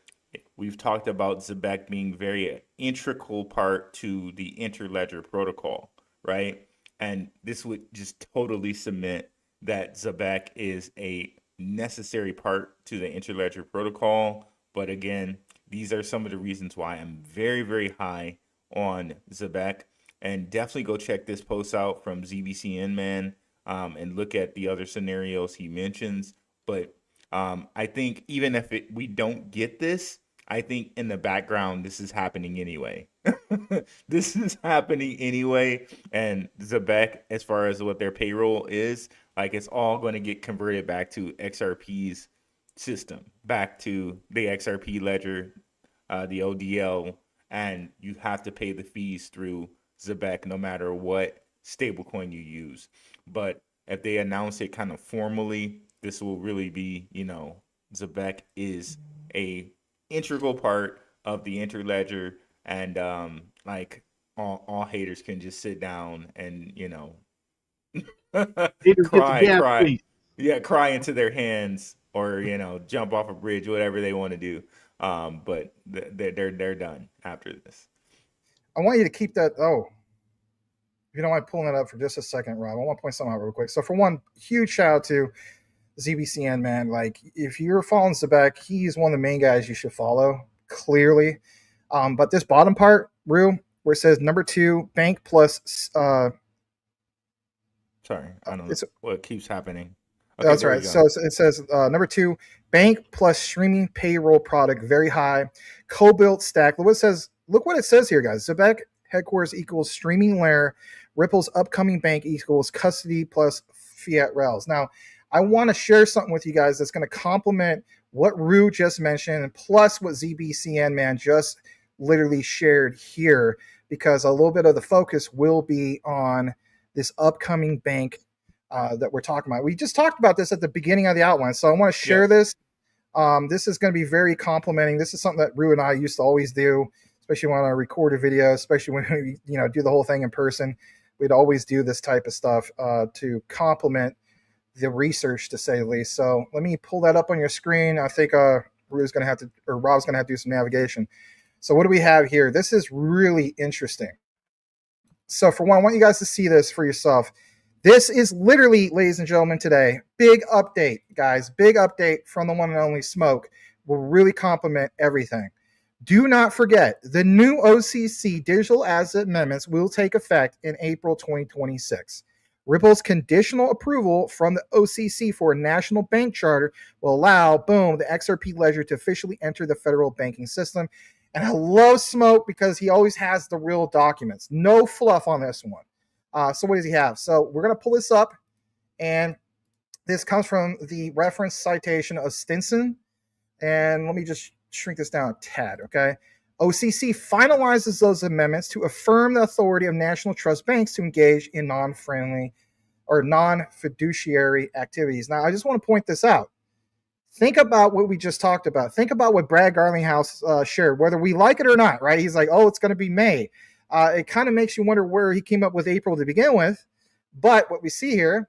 we've talked about Zebek being very integral part to the Interledger protocol, right? And this would just totally cement that Zebek is a necessary part to the Interledger protocol. But again, these are some of the reasons why I'm very, very high on Zebek. And definitely go check this post out from ZBCN, man, and look at the other scenarios he mentions. But I think even if we don't get this, I think in the background, this is happening anyway. This is happening anyway. And Zebek, as far as what their payroll is, like, it's all going to get converted back to XRP's system, back to the XRP ledger, the ODL, and you have to pay the fees through Zebek no matter what stablecoin you use. But if they announce it kind of formally, this will really be, Zebek is a integral part of the Interledger, and like all haters can just sit down and cry into their hands, or jump off a bridge, whatever they want to do. But they're done after this. I want you to keep that. Oh, if you don't mind pulling that up for just a second, Rob, I want to point something out real quick. So for one, huge shout out to ZBCN, man. Like, if you're following Zebek, he's one of the main guys you should follow, clearly. But this bottom part, Rue, where it says number 2, bank plus. Sorry, I don't know what keeps happening. Okay, that's right. So it says number 2, bank plus streaming payroll product, very high, co-built stack. Look what it says here, guys. Zebek headquarters equals streaming layer. Ripple's upcoming bank equals custody plus fiat rails. Now, I want to share something with you guys that's going to complement what Rue just mentioned, plus what ZBCN, man, just literally shared here, because a little bit of the focus will be on this upcoming bank that we're talking about. We just talked about this at the beginning of the outline, so I want to share this. This is going to be very complimenting. This is something that Rue and I used to always do, especially when I record a video, especially when we do the whole thing in person. We'd always do this type of stuff to complement the research, to say the least. So let me pull that up on your screen. I think Rob's going to have to do some navigation. So what do we have here? This is really interesting. So for one, I want you guys to see this for yourself. This is literally, ladies and gentlemen, today, big update, guys, big update from the one and only Smoke. Will really complement everything. Do not forget, the new OCC digital asset amendments will take effect in April 2026. Ripple's conditional approval from the OCC for a national bank charter will allow, boom, the XRP ledger to officially enter the federal banking system. And I love Smoke because he always has the real documents. No fluff on this one. So what does he have? So we're going to pull this up, and this comes from the reference citation of Stinson. And let me just shrink this down a tad, okay? OCC finalizes those amendments to affirm the authority of national trust banks to engage in non-friendly or non-fiduciary activities. Now, I just want to point this out. Think about what we just talked about. Think about what Brad Garlinghouse shared, whether we like it or not, right? He's like, oh, it's going to be May. It kind of makes you wonder where he came up with April to begin with. But what we see here,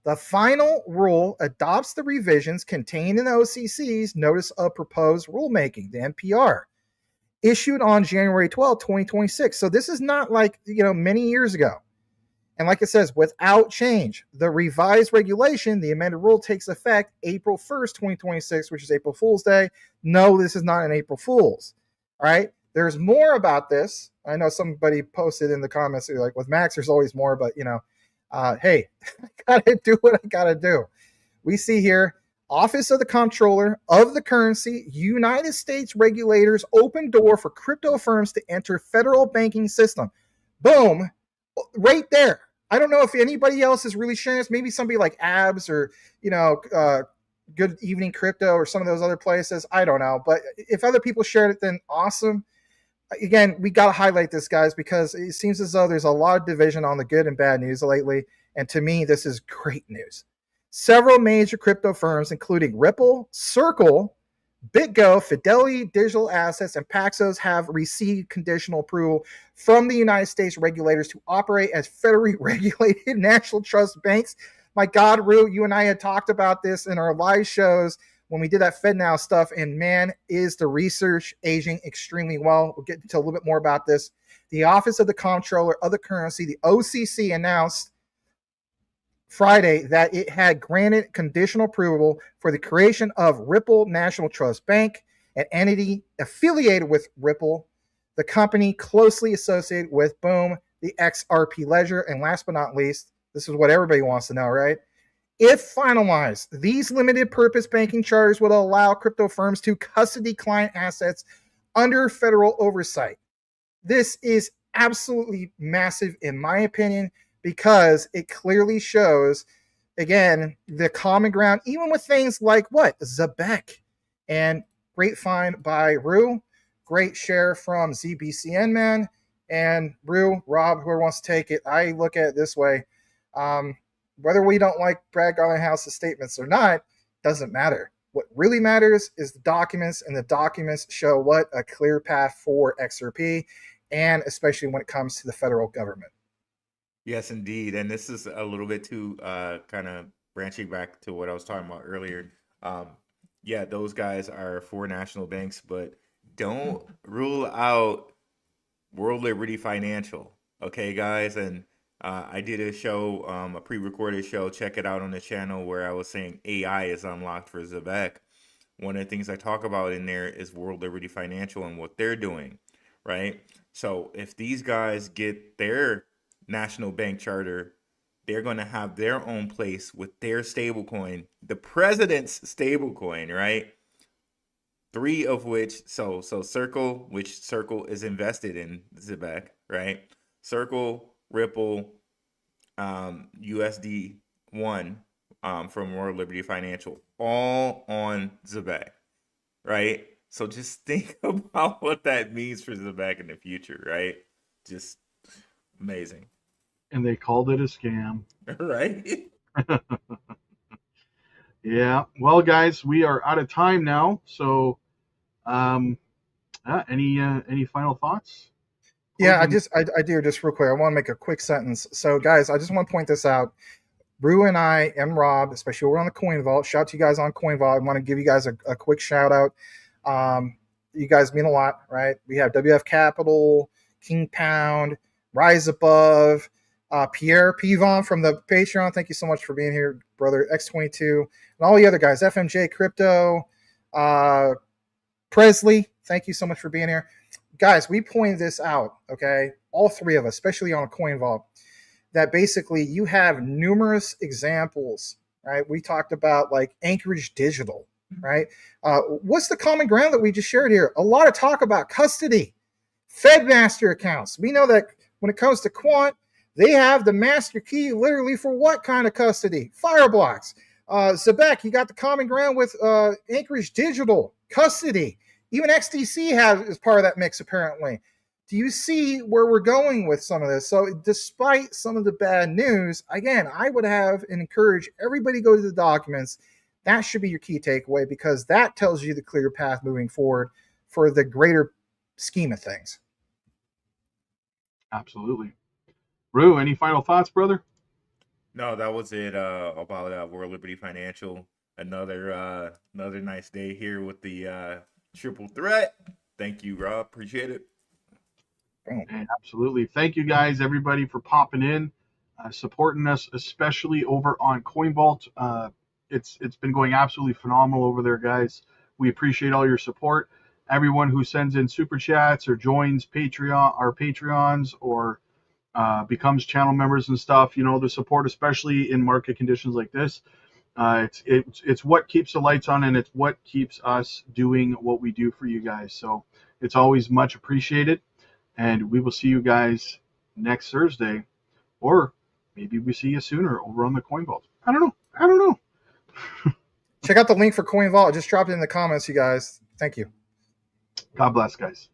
the final rule adopts the revisions contained in the OCC's Notice of Proposed Rulemaking, the NPR, issued on January 12, 2026. So this is not like, many years ago. And like it says, without change, the revised regulation, the amended rule takes effect April 1st, 2026, which is April Fool's Day. No, this is not an April Fool's. All right. There's more about this. I know somebody posted in the comments, they're like, with Max, there's always more, but hey, I gotta do what I gotta do. We see here, Office of the Comptroller of the Currency, United States regulators open door for crypto firms to enter federal banking system. Boom, right there. I don't know if anybody else is really sharing this. Maybe somebody like Abs or, Good Evening Crypto or some of those other places. I don't know. But if other people shared it, then awesome. Again, we got to highlight this, guys, because it seems as though there's a lot of division on the good and bad news lately. And to me, this is great news. Several major crypto firms, including Ripple, Circle, BitGo, Fidelity Digital Assets, and Paxos, have received conditional approval from the United States regulators to operate as federally regulated national trust banks. My God, Rue, you and I had talked about this in our live shows when we did that FedNow stuff, and man, is the research aging extremely well. We'll get into a little bit more about this. The Office of the Comptroller of the Currency, the OCC, announced Friday that it had granted conditional approval for the creation of Ripple National Trust Bank, an entity affiliated with Ripple, the company closely associated with, boom, the XRP ledger. And last but not least, this is what everybody wants to know, right? If finalized, these limited purpose banking charters would allow crypto firms to custody client assets under federal oversight. This is absolutely massive, in my opinion, because it clearly shows, again, the common ground, even with things like what? Zabek. And great find by Rue. Great share from ZBCN, man. And Rue, Rob, whoever wants to take it, I look at it this way. Whether we don't like Brad Garlinghouse's statements or not, doesn't matter. What really matters is the documents, and the documents show what? A clear path for XRP, and especially when it comes to the federal government. Yes, indeed. And this is a little bit too kind of branching back to what I was talking about earlier. Yeah, those guys are for national banks, but don't rule out World Liberty Financial. Okay, guys? And I did a show, a pre-recorded show. Check it out on the channel where I was saying AI is unlocked for Zabek. One of the things I talk about in there is World Liberty Financial and what they're doing, right? So if these guys get their national bank charter, they're going to have their own place with their stablecoin, the president's stablecoin, right? Three of which, so Circle, which Circle is invested in Zabek, right? Circle, Ripple, USD1 from World Liberty Financial, all on Zabek, right? So just think about what that means for Zabek in the future, right? Just amazing. And they called it a scam. Right? Yeah. Well, guys, we are out of time now. So, any final thoughts? Yeah, I do just real quick. I want to make a quick sentence. So, guys, I just want to point this out. Rue and I and Rob, especially over on the Coin Vault. Shout out to you guys on Coin Vault. I want to give you guys a quick shout out. You guys mean a lot, right? We have WF Capital, King Pound, Rise Above, Pierre Pivon from the Patreon. Thank you so much for being here, brother. X22, and all the other guys. FMJ Crypto, Presley. Thank you so much for being here, guys. We pointed this out, okay? All three of us, especially on Coin Vault, that basically you have numerous examples, right? We talked about like Anchorage Digital, right? What's the common ground that we just shared here? A lot of talk about custody, Fed master accounts. We know that when it comes to Quant, they have the master key literally for what kind of custody? Fireblocks. Zebek, you got the common ground with Anchorage Digital, custody. Even XDC is part of that mix, apparently. Do you see where we're going with some of this? So despite some of the bad news, again, I would have and encourage everybody to go to the documents. That should be your key takeaway, because that tells you the clear path moving forward for the greater scheme of things. Absolutely. Rue, any final thoughts, brother? No, that was it about World Liberty Financial. Another nice day here with the triple threat. Thank you, Rob. Appreciate it. And absolutely. Thank you guys, everybody, for popping in, supporting us, especially over on CoinVault. It's been going absolutely phenomenal over there, guys. We appreciate all your support. Everyone who sends in super chats or joins our Patreons or becomes channel members and stuff, the support, especially in market conditions like this, it's what keeps the lights on, and it's what keeps us doing what we do for you guys. So it's always much appreciated. And we will see you guys next Thursday, or maybe we see you sooner over on the Coin Vault. I don't know. Check out the link for Coin Vault. Just drop it in the comments, you guys. Thank you. God bless, guys.